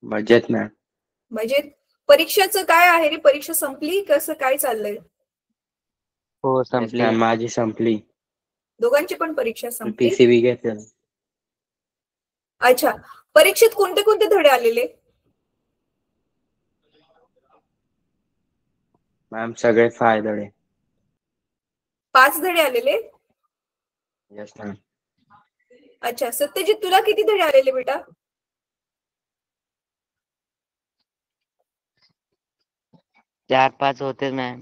मजेत मॅम. मजेत. परीक्षाचं काय आहे रे? परीक्षा संपली कसं काय चाललंय? हो संपली. माझी संपली. दोघांची पण परीक्षा संपली? पीसीबी घेतलं. अच्छा. परीक्षेत कोणते कोणते धडे आलेले? मॅम सगळे 5 धडे. 5 धडे आलेले? Yes ma'am. अच्छा. सत्यजित तुला किती धडे आलेले बेटा? 4-5 होते मॅम.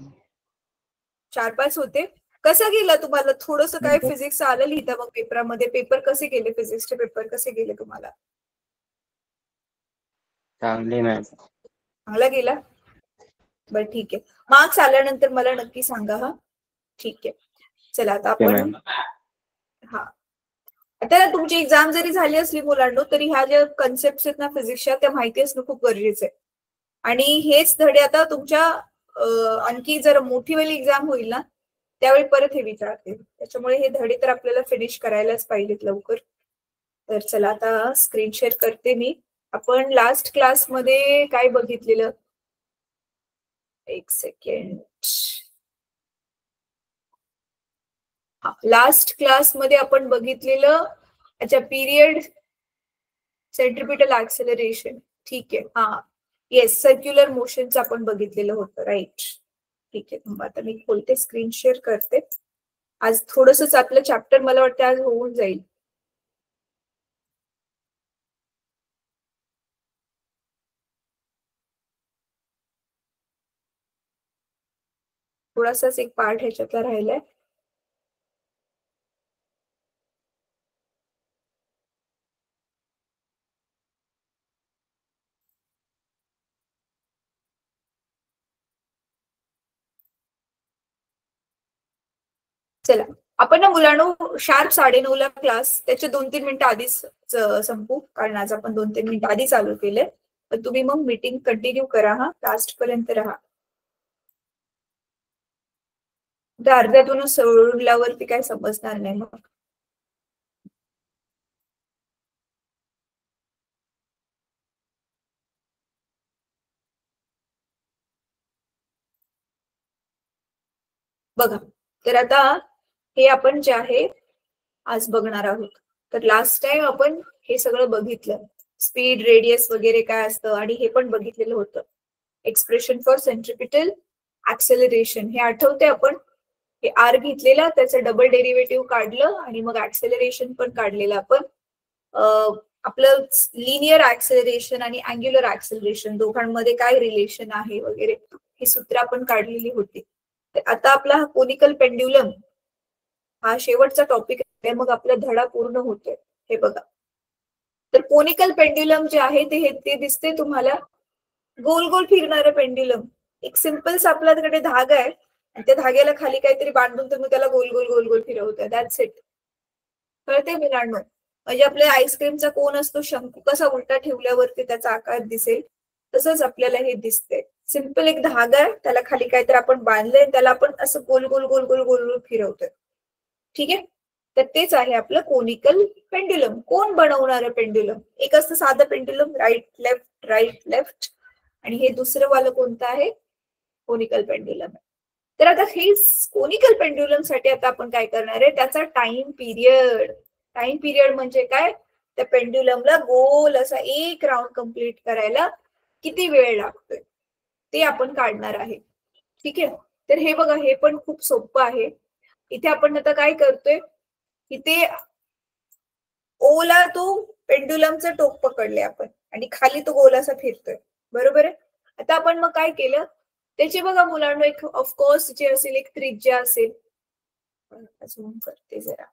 4-5 होते. कसं गेलं तुम्हाला? थोडस काय फिजिक्स आलं लिहिता मग पेपरामध्ये? पेपर कसे गेले? फिजिक्सचे पेपर कसे गेले तुम्हाला? चांगले मॅम. चांगला गेला? बरं ठीक आहे. मार्क्स आल्यानंतर मला नक्की सांगा हा. ठीक आहे. चला आता आपण हा आता तुमची एक्झाम जरी झाली असली मुलांनो तरी ह्या ज्या कन्सेप्ट आहेत ना फिजिक्सच्या त्या माहिती असणं खूप गरजेचं आहे. आणि हेच धडे आता तुमच्या आणखी जर मोठी वेळी एक्झाम होईल ना त्यावेळी परत हे विचारतील. त्याच्यामुळे हे धडे तर आपल्याला फिनिश करायलाच पाहिजेत लवकर. तर चला आता स्क्रीन शेअर करते मी. आपण लास्ट क्लासमध्ये काय बघितलेलं? एक सेकंड. लास्ट क्लासमध्ये आपण बघितलेलं अच्छा पीरियड सेंट्रिपिटल ऍक्सेलरेशन. ठीक आहे. हा येस सर्क्युलर मोशनचं आपण बघितलेलं होतं. राईट. ठीक आहे. आता मी खोलते स्क्रीन शेअर करते. आज थोडंसंच आपलं चॅप्टर मला वाटतं आज होऊन जाईल. थोडासाच एक पार्ट ह्याच्यातला राहिलाय. चला आपण ना मुलांनो शार्प 9:30 क्लास त्याचे 2-3 मिनिटं आधीच संपू कारण आज आपण 2-3 मिनिटं आधी चालू केले. पण तुम्ही मग मीटिंग कंटिन्यू करा हा. लास्ट पर्यंत राहा. अर्ध्यातूनच सोडल्यावरती काय समजणार नाही मग. बघा तर आता हे आपण जे आहे आज बघणार आहोत. तर लास्ट टाइम आपण हे सगळं बघितलं. स्पीड रेडियस वगैरे काय असतं आणि हे पण बघितलेलं होतं. एक्सप्रेशन फॉर सेंट्रिपिटल ऍक्सेलरेशन हे आठवते आपण. हे आर घेतलेला त्याचं डबल डेरिव्हेटिव्ह काढलं आणि मग ऍक्सेलरेशन पण काढलेलं आपण. आपलं लिनियर ऍक्सेलरेशन आणि अँग्युलर ऍक्सेलरेशन दोघांमध्ये काय रिलेशन आहे वगैरे ही सूत्र आपण काढलेली होती. तर आता आपला हा कोनिकल पेंड्युलम हा शेवटचा टॉपिक आहे. मग आपला धडा पूर्ण होतोय. हे बघा तर कोनिकल पेंड्युलम जे आहे ते दिसते तुम्हाला गोल गोल फिरणारं पेंड्युलम. एक सिंपल्स आपल्याकडे धागा आहे आणि त्या धाग्याला खाली काहीतरी बांधून तुम्ही त्याला गोल गोल गोल गोल फिरवताय. That's it. कळते मुलांना? म्हणजे आपल्या आईस्क्रीमचा कोन असतो शंकू कसा उलटा ठेवल्यावरती त्याचा आकार दिसेल तसंच आपल्याला हे दिसतंय. सिंपल एक धागा आहे त्याला खाली काहीतरी आपण बांधलंय त्याला आपण असं गोल गोल गोल गोल गोल गोल फिरवतोय. ठीक आहे. तर तेच आहे आपलं कोनिकल पेंड्युलम. कोण बनवणारं पेंड्युलम? एक असतं साधं पेंड्युलम राईट लेफ्ट आणि हे दुसरं वालं कोणतं आहे? Conical pendulum. तर आता हे कोनिकल पेंड्युलम साठी आता आपण काय करणार आहे त्याचा टाइम पिरियड म्हणजे काय? त्या पेंड्युलमला गोल असा एक राऊंड कंप्लीट करायला किती वेळ लागतोय ते आपण काढणार आहे. ठीक आहे. तर हे बघा हे पण खूप सोपं आहे. इथे आपण आता काय करतोय इथे ओला तो पेंड्युलमचं टोक पकडले आपण आणि खाली तो गोल असा फिरतोय. बरोबर आहे. आता आपण मग काय केलं त्याची बघा मुलांना एक ऑफकोर्स जे असेल एक त्रिज्या असेल. झूम करते जरा.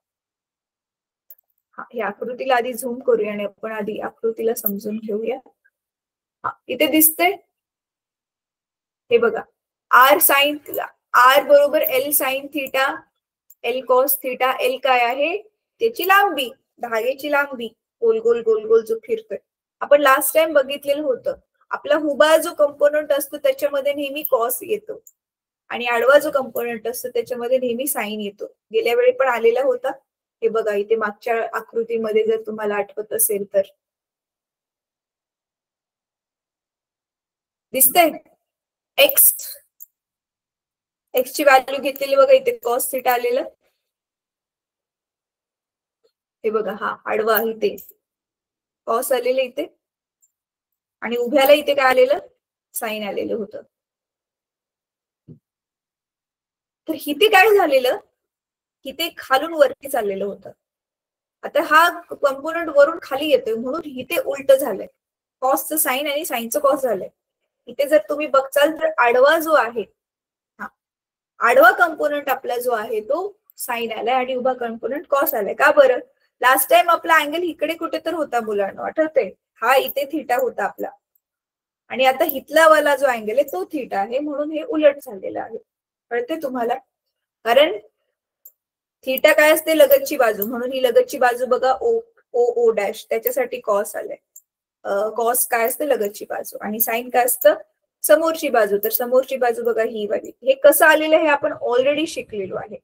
हा या आकृतीला आधी झूम करूया आणि आपण आधी आकृतीला समजून घेऊया. हा इथे दिसतंय हे बघा आर साइन आर बरोबर L sine theta L cos theta. L काय आहे? त्याची लांबी धाग्याची लांबी गोल गोल गोल गोल जो फिरतोय. आपण लास्ट टाइम बघितलेलं होतं आपला हुबा जो कंपोनंट असतो त्याच्यामध्ये नेहमी कॉस येतो आणि आडवा जो कंपोनंट असतो त्याच्यामध्ये नेहमी साइन येतो. गेल्या वेळी पण आलेला होता. हे बघा इथे मागच्या आकृतीमध्ये जर तुम्हाला आठवत असेल तर दिसतंय एक्स ची व्हॅल्यू घेतलेली बघा इथे कॉस थिटा आलेलं. हे बघा हा आडवा आहे ते कॉस आलेलं इथे आणि उभ्याला इथे काय आलेलं साइन आलेलं होतं. तर इथे काय झालेलं इथे खालून वरती चाललेलं होतं. आता हा कंपोनंट वरून खाली येतोय म्हणून इथे उलट झालंय. कॉसचं साइन आणि साइनचं कॉस झालंय. इथे जर तुम्ही बघचाल तर आडवा जो आहे आडवा कंपोनंट आपला जो आहे तो साइन आलाय आणि उभा कंपोनंट कॉस आलाय. का बरं? लास्ट टाइम आपला अँगल इकडे कुठे तर होता मुलांना आठवतंय. हा इथे थिटा होता आपला आणि आता हितला वाला जो अँगल आहे तो थिटा आहे म्हणून हे उलट झालेलं आहे. कळते तुम्हाला? कारण थिटा काय असते लगतची बाजू म्हणून ही लगतची बाजू बघा ओ ओ ओ डॅश त्याच्यासाठी कॉस आलाय. कॉस काय असतं लगतची बाजू आणि साइन काय असतं समोरची बाजू. तर समोरची बाजू बघा ही वाली. हे कसं आलेलं हे आपण ऑलरेडी शिकलेलो आहे.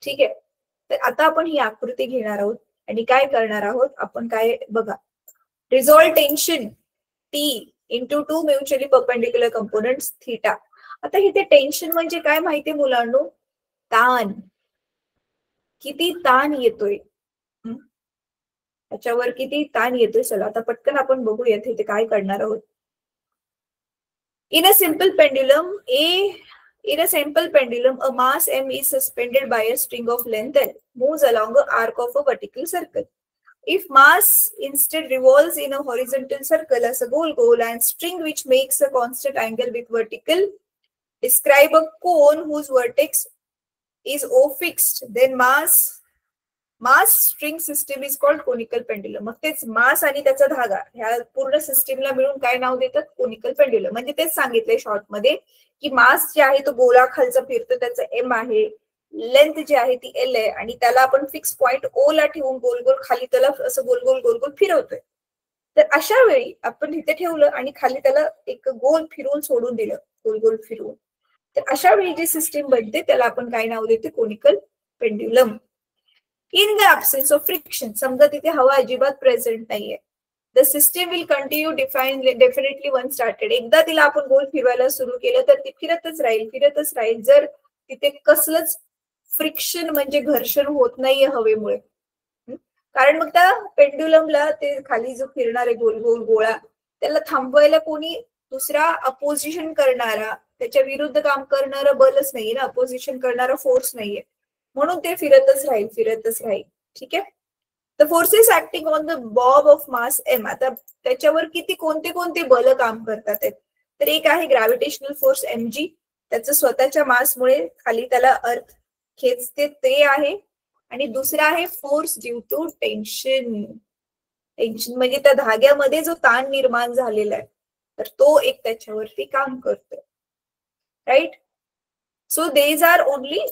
ठीक आहे. तर आता आपण ही आकृती घेणार आहोत आणि काय करणार आहोत आपण काय बघा resolve tension T into two mutually perpendicular components theta. आता इथे टेन्शन म्हणजे काय माहितीये मुलांनो? ताण. किती ताण येतोय त्याच्यावर किती ताण येतोय. चला आता पटकन आपण बघूयात इथे काय करणार आहोत. In a simple pendulum, a mass m is suspended by a string of length L, moves along an arc of a vertical circle. If mass instead revolves in a horizontal circle as a goal and string which makes a constant angle with vertical, describe a cone whose vertex is O fixed, then mass string system is called conical pendulum. मग तेच मास आणि त्याचा धागा ह्या पूर्ण सिस्टीमला मिळून काय नाव देतात? Conical pendulum. म्हणजे तेच सांगितलंय शॉर्ट मध्ये की मास जे आहे तो गोलाखालचा फिरतो त्याचं एम आहे, लेंथ जी आहे ती एल आहे आणि त्याला आपण फिक्स पॉइंट ओ ला ठेवून गोल गोल खाली त्याला असं गोल गोल फिरवतोय. तर अशा वेळी आपण इथे ठेवलं आणि खाली त्याला एक गोल फिरवून सोडून दिलं गोल फिरवून. तर अशा वेळी जी सिस्टीम बनते त्याला आपण काय नाव देतो? Conical pendulum. In the absence of friction, समजा तिथे हवा अजिबात प्रेझेंट नाहीये, the system will continue definitely once started. एकदा तिला आपण गोल फिरवायला सुरू केलं तर ती फिरतच राहील जर तिथे कसलंच फ्रिक्शन म्हणजे घर्षण होत नाहीये हवेमुळे. कारण मग त्या पेंड्युलमला ते खाली जो फिरणारे गोल गोळा त्याला थांबवायला कोणी दुसरा अपोजिशन करणारा त्याच्या विरुद्ध काम करणारा बलच नाहीये ना, अपोजिशन करणारा फोर्स नाहीये म्हणून ते फिरतच राहील. ठीक आहे. The forces acting on the bob of mass M. आता त्याच्यावर किती कोणते बल काम करतात आहेत? तर एक आहे ग्रॅव्हिटेशनल फोर्स एम जी, त्याचं स्वतःच्या मासमुळे खाली त्याला अर्थ खेचते ते आहे आणि दुसरा आहे फोर्स ड्यू टू टेन्शन म्हणजे त्या धाग्यामध्ये जो ताण निर्माण झालेला आहे तर तो एक त्याच्यावरती काम करतोय. Right. So these are only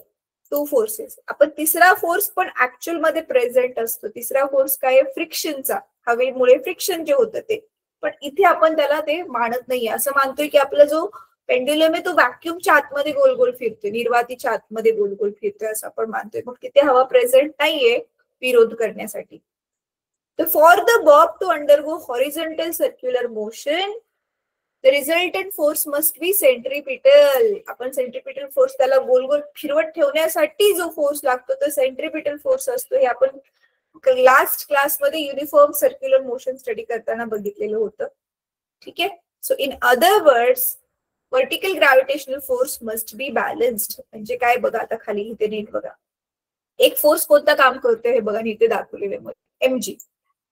two forces. आपण तिसरा फोर्स पण ऍक्च्युअल मध्ये प्रेझेंट असतो. तिसरा फोर्स काय? फ्रिक्शनचा. हवेमुळे फ्रिक्शन जे होतं ते. पण इथे आपण त्याला ते मानत नाहीये. असं मानतोय की आपला जो पेंड्युलम आहे तो व्हॅक्युमच्या आतमध्ये गोल फिरतोय, निर्वातीच्या आतमध्ये गोल फिरतोय असं आपण मानतोय. मग तिथे हवा प्रेझेंट नाहीये विरोध करण्यासाठी. तर for the bob to undergo horizontal circular motion the resultant force must be centripetal. आपण सेंट्रिपिटल फोर्स त्याला गोल फिरवत ठेवण्यासाठी जो फोर्स लागतो तो सेंट्रिपिटल फोर्स असतो. हे आपण लास्ट क्लासमध्ये युनिफॉर्म सर्क्युलर मोशन स्टडी करताना बघितलेलं होतं. ठीक आहे. So in other words vertical gravitational force must be balanced. म्हणजे काय बघा आता खाली इथे नीट बघा. एक फोर्स कोणता काम करतोय हे बघा इथे दाखवलेले एम जी.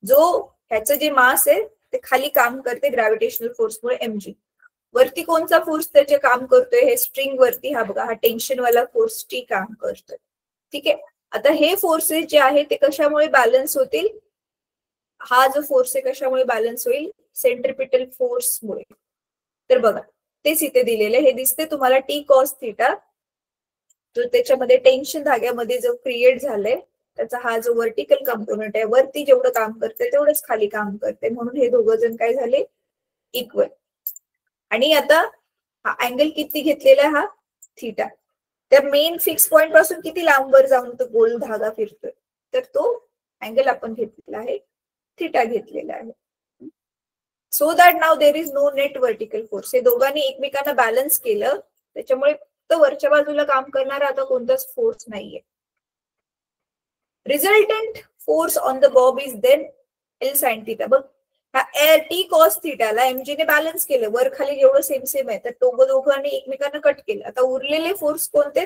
जो ह्याचं जे मास आहे ते खाली काम करते ग्रॅव्हिटेशनल फोर्समुळे एम जी. वरती कोणता फोर्स त्याचे काम करतोय? हे स्ट्रिंग वरती हा बघा हा टेन्शन वाला फोर्स टी काम करतोय. ठीक आहे. आता हे फोर्सेस जे आहे ते कशामुळे बॅलन्स होतील? हा जो फोर्स आहे कशामुळे बॅलन्स होईल? सेंट्रिपिटल फोर्समुळे. तर बघा तेच इथे दिलेलं हे दिसते तुम्हाला टी कॉस थिटा. तर त्याच्यामध्ये टेन्शन धाग्यामध्ये जो क्रिएट झालंय त्याचा हा जो व्हर्टिकल कंपोनंट आहे वरती जेवढं काम करते तेवढंच खाली काम करते म्हणून हे दोघं जण काय झाले? इक्वल. आणि आता हा अँगल किती घेतलेला हा थिटा. त्या मेन फिक्स पॉइंट पासून किती लांबवर जाऊन तो गोल धागा फिरतोय तर तो अँगल आपण घेतलेला आहे थिटा घेतलेला आहे. सो दॅट नाव there is no net vertical force. हे दोघांनी एकमेकांना बॅलन्स केलं, त्याच्यामुळे फक्त वरच्या बाजूला काम करणारा आता कोणताच फोर्स नाहीये. Resultant force on the bob is then L sine theta. बघ ह्या टी कॉस थिटाला एमजी ने बॅलन्स केलं, वर खाली जेवढं सेम सेम आहे, तर दोघांनी एकमेकांना कट केलं. आता उरलेले फोर्स कोणते?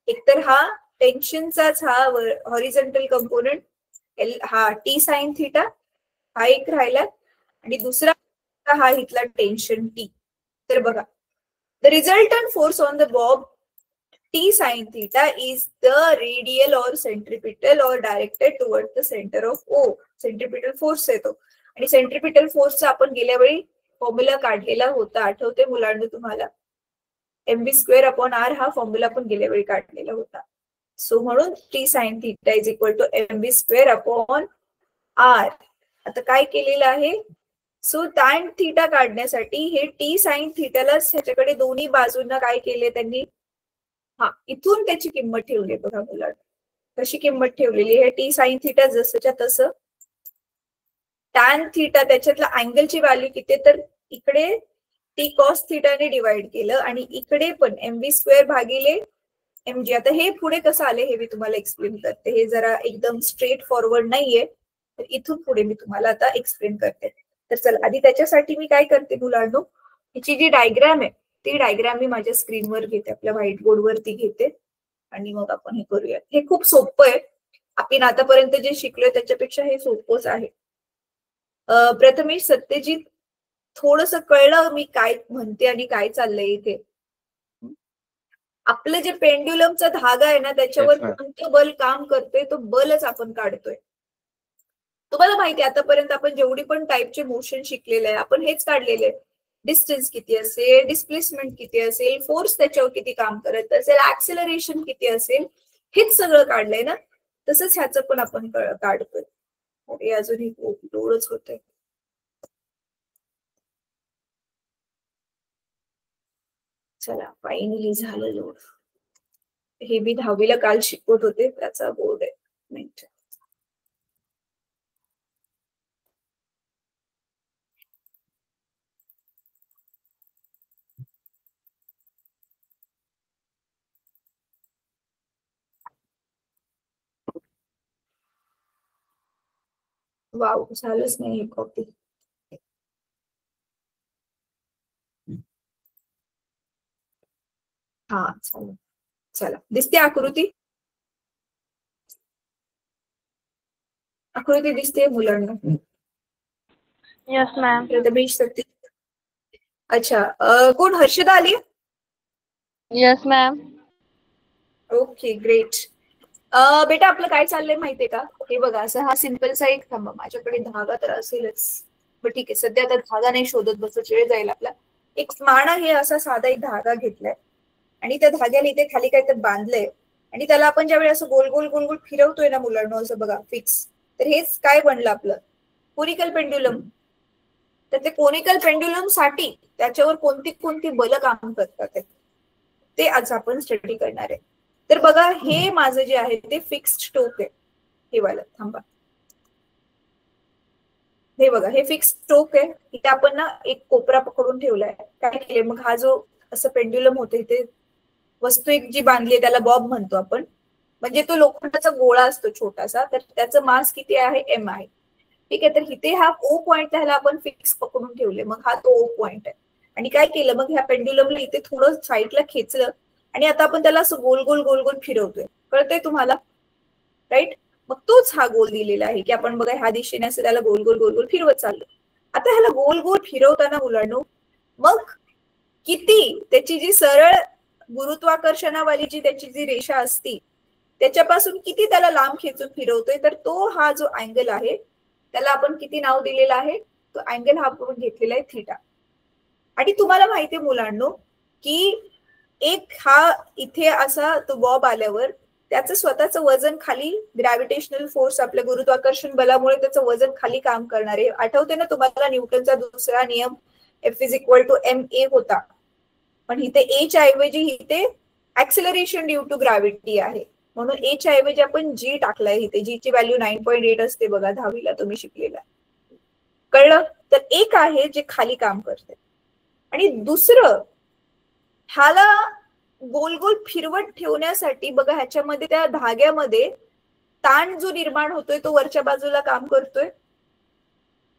एकतर हा टेन्शनचाच हा हॉरिझॉन्टल कंपोनेंट एल, हा टी साइन थिटा हा एक राहिला, आणि दुसरा हा इथला टेन्शन टी. तर बघा, the resultant force on the bob T sine theta is the radial और सेंट्रिपिटल और directed toward the centre of O. Centripetal force आहे तो, आणि सेंट्रिपिटल फोर्सचा आपण गेल्या वेळी फॉर्म्युला काढलेला होता, आठवते मुलांना तुम्हाला? mv²/r हा फॉर्म्युला आपण गेल्या वेळी काढलेला होता. सो म्हणून T sine theta is equal to mv²/r. आता काय केलेलं आहे? सो टॅन थिटा काढण्यासाठी हे टी साइन थिटाला ह्याच्याकडे दोन्ही बाजूंना काय केले त्यांनी? हा, इथून त्याची किंमत ठेवली. बघा मुलांना कशी किंमत ठेवलेली आहे. टी साइन थिटा जसंच्या तसं, टॅन थिटा त्याच्यातला अँगलची व्हॅल्यू किती, तर इकडे टी कॉस थिटाने डिवाइड केलं, आणि इकडे पण mv²/mg. आता हे पुढे कसं आले हे मी तुम्हाला एक्सप्लेन करते. हे जरा एकदम स्ट्रेट फॉरवर्ड नाहीये, तर इथून पुढे मी तुम्हाला आता एक्सप्लेन करते. तर चला, आधी त्याच्यासाठी मी काय करते मुलांनो, हिची जी डायग्राम आहे ती डायग्राम मी माझ्या स्क्रीनवर घेते, आपल्या व्हाईट बोर्ड वरती घेते, आणि मग आपण हे करूया. हे खूप सोपं आहे, आपण आतापर्यंत जे शिकलोय त्याच्यापेक्षा हे सोपंच आहे. प्रथमेश, सत्यजित, थोडस कळलं मी काय म्हणते आणि काय चाललंय इथे? आपलं जे पेंड्युलमचा धागा आहे ना, त्याच्यावर कोणतं बल काम करतोय तो बलच आपण काढतोय. तुम्हाला माहिती आहे आतापर्यंत आपण जेवढी पण टाईपचे मोशन शिकलेले आहे आपण हेच काढलेले. डिस्टन्स किती असेल, डिस्प्लेसमेंट किती असेल, फोर्स त्याच्यावर किती काम करत असेल, ऍक्सिलरेशन किती असेल, हेच सगळं काढलंय ना. तसंच ह्याचं पण आपण काढतोय. हे अजूनही लोडच होतंय. चला, फायनली झालं लोड. हे मी 10वीला काल शिकवत होते, त्याचा बोर्ड आहे. मिनिट. वाव, झालंच नाही कॉपी. हा चालेल. चला, दिसते आकृती? आकृती दिसते मुलांना? Yes ma'am. प्रथमेश, सत्य. अच्छा, कोण? हर्षदा आली? Yes ma'am. Okay, great. बेटा, आपलं काय चाललंय माहितीये का? हे बघा, असं हा सिंपलचा एक, थांबा माझ्याकडे धागा तर असेलच, पण ठीक आहे, सध्या आता धागा नाही शोधत बसत, वेळ जाईल आपला. एक माणा हे असा साधा एक धागा घेतलाय, आणि त्या धाग्याला इथे खाली काहीतरी बांधलंय, आणि त्याला आपण ज्यावेळी असं गोल गोल गोल गोल फिरवतोय ना मुलांना, असं बघा फिक्स, तर हेच काय बनलं आपलं? Conical pendulum. तर ते कोनिकल पेंड्युलम साठी त्याच्यावर कोणती कोणती बल काम करतात ते आज आपण स्टडी करणार आहे. तर बघा, हे माझं जे आहे ते फिक्स्ड स्टोक आहे. हे वाला, थांबा, हे बघा, हे फिक्स स्टोक आहे. इथे आपण ना एक कोपरा पकडून ठेवलाय. काय केले मग, हा जो असं पेंड्युलम होते इथे वस्तू एक जी बांधली आहे त्याला बॉब म्हणतो आपण, म्हणजे तो लोखंडाचा गोळा असतो छोटासा, तर त्याचं मास किती आहे? एम आहे. ठीक आहे, तर इथे हा ओ पॉइंट त्याला आपण फिक्स पकडून ठेवले, मग हा तो ओ पॉइंट आहे. आणि काय केलं मग, ह्या पेंड्युलमला इथे थोडं साईडला खेचलं, आणि आता आपण त्याला असं गोल गोल गोल गोल फिरवतोय. कळतंय तुम्हाला? राईट. मग तोच हा गोल दिलेला आहे की आपण बघा ह्या दिशेने असं त्याला गोल गोल गोल गोल फिरवत चाललो. आता ह्याला गोल गोल फिरवताना मुलांनो, मग किती त्याची जी सरळ गुरुत्वाकर्षणावाली जी त्याची जी रेषा असती त्याच्यापासून किती त्याला लांब खेचून फिरवतोय, तर तो हा जो अँगल आहे त्याला आपण किती नाव दिलेलं आहे? तो अँगल हा आपण घेतलेला आहे थीटा. आणि तुम्हाला माहितीये मुलांनो की एक हा इथे असा तो बॉब आल्यावर त्याचं स्वतःचं वजन खाली, ग्रॅव्हिटेशनल फोर्स आपल्या गुरुत्वाकर्षण बलामुळे त्याचं वजन खाली काम करणार आहे. आठवते ना तुम्हाला न्यूटनचा दुसरा नियम F = ma होता, पण इथे ए च्या ऐवजी इथे ऍक्सिलरेशन ड्यू टू ग्रॅव्हिटी आहे. म्हणून ए च्या ऐवजी आपण जी टाकलाय इथे. जी ची व्हॅल्यू 9.8 असते बघा 10वीला तुम्ही शिकलेला. कळलं? तर एक आहे जे खाली काम करते आणि दुसरं ह्याला गोल गोल फिरवत ठेवण्यासाठी बघा ह्याच्यामध्ये त्या धाग्यामध्ये ताण जो निर्माण होतोय तो वरच्या बाजूला काम करतोय.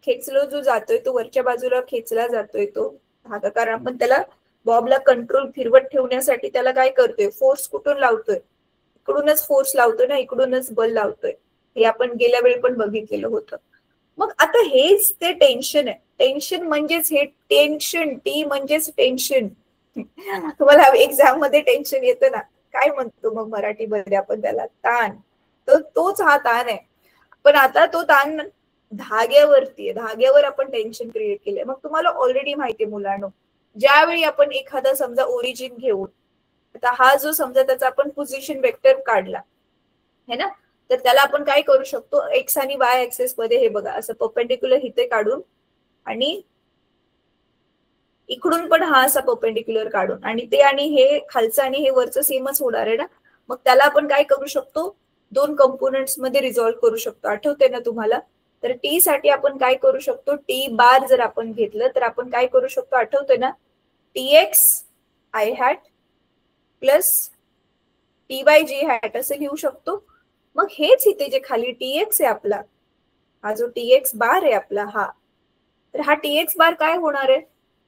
खेचलो जो जातोय तो वरच्या बाजूला खेचला जातोय तो धागा, कारण आपण त्याला बॉबला कंट्रोल फिरवत ठेवण्यासाठी त्याला काय करतोय, फोर्स कुठून लावतोय, इकडूनच फोर्स लावतोय ना, इकडूनच बल लावतोय. हे आपण गेल्या वेळी पण बघितलेलं होतं. मग आता हेच ते टेन्शन आहे. टेन्शन म्हणजेच हे टेन्शन, टी म्हणजेच टेन्शन. तुम्हाला एक्झाम मध्ये टेन्शन येतं ना, काय म्हणतो मग मराठीमध्ये आपण त्याला, ताण. तर तोच हा ताण आहे. पण आता तो ताण धाग्यावरती आहे. धाग्यावर आपण टेन्शन क्रिएट केलंय. मग तुम्हाला ऑलरेडी माहितीये मुलांनो, ज्यावेळी आपण एखादा समजा ओरिजिन घेऊन, आता हा जो समजा त्याचा आपण पोझिशन वेक्टर काढला है ना, तर त्याला आपण काय करू शकतो, एक्स आणि वाय ऍक्सेस मध्ये हे बघा असं परपेंडिक्युलर इथे काढून आणि इकडून पण हा असा परपेंडिक्युलर काढून, आणि ते आणि हे खालचं आणि हे वरचं सेमच होणार आहे ना. मग त्याला आपण काय करू शकतो, दोन कंपोनेंट्स मध्ये रिझॉल्व्ह करू शकतो. आठवते ना तुम्हाला? तर टी साठी आपण काय करू शकतो, टी बार जर आपण घेतलं तर आपण काय करू शकतो, आठवते ना, T X I hat plus T Y G hat असं लिहू शकतो. मग हेच इथे जे खाली टी एक्स आहे आपला, हा जो टी एक्स बार आहे आपला हा, तर हा टी एक्स बार काय होणार आहे,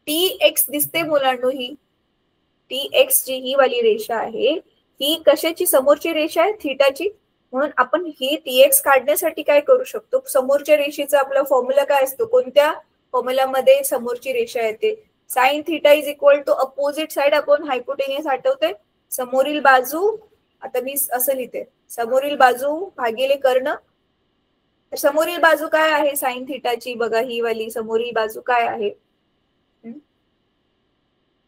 टी एक्स दिसते मुलांनो, ही टी एक्स जी ही वाली रेषा आहे ही कशाची, समोरची रेषा आहे थीटाची. म्हणून आपण ही टी एक्स काढण्यासाठी काय करू शकतो, समोरच्या रेषेचा आपला फॉर्म्युला काय असतो, कोणत्या फॉर्म्युलामध्ये समोरची रेषा येते, sine theta is equal to opposite side upon hypotenuse. आठवते, समोरील बाजू, आता मी असं लिहिते, समोरील बाजू भागिले कर्ण. तर समोरील बाजू काय आहे साइन थीटाची, बघा ही वाली समोरील बाजू काय आहे,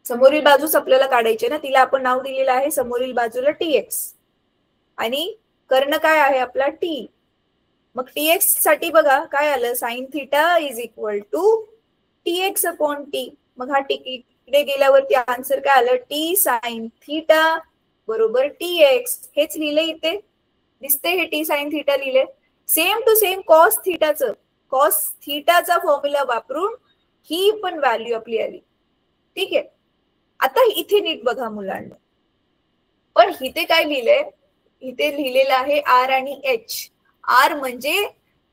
समोरील बाजूच आपल्याला काढायची ना, तिला आपण नाव दिलेलं आहे समोरील बाजूला टी एक्स, आणि कर्ण काय आहे आपला टी. मग टी एक्स साठी बघा काय आलं, sine theta is equal to T x upon T. मग हा टी इकडे गेल्यावरती आन्सर काय आलं, टी साइन थीटा बरोबर टी एक्स. हेच लिहिले इथे दिसते, हे टी साइन थीटा लिहिले. सेम टू सेम कॉस थीटाचा फॉर्म्युला वापरून ही पण व्हॅल्यू आपली आली. ठीक आहे, आता इथे नीट बघा मुलांना, पण इथे काय लिहिलंय, इथे लिहिलेलं आहे आर आणि एच. आर म्हणजे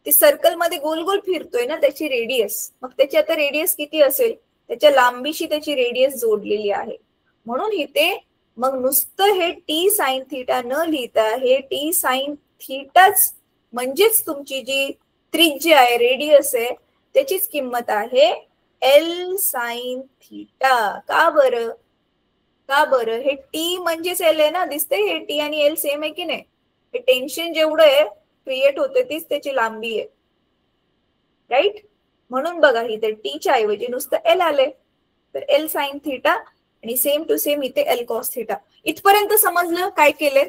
ते सर्कल मध्ये गोल गोल फिरतोय ना, त्याची रेडियस. मग त्याची आता रेडियस किती असेल, त्याच्या लांबीशी त्याची रेडियस जोडलेली आहे. म्हणून इथे मग नुसतं हे टी साइन थीटा न लिहिता हे टी साइन थीटाच म्हणजेच तुमची जी त्रिज्या आहे, रेडियस आहे, त्याचीच किंमत आहे एल साइन थीटा. का बरं, का बरं, हे टी म्हणजेच एल आहे ना, दिसते हे टी आणि एल सेम आहे की नाही. हे टेन्शन जेवढं आहे क्रिएट होते तीच त्याची लांबी आहे, राईट. म्हणून बघा इथे टीच्या ऐवजी नुसतं एल आले, तर एल साइन थीटा आणि सेम टू सेम इथे एल कॉस थीटा. इथपर्यंत समजलं काय केले,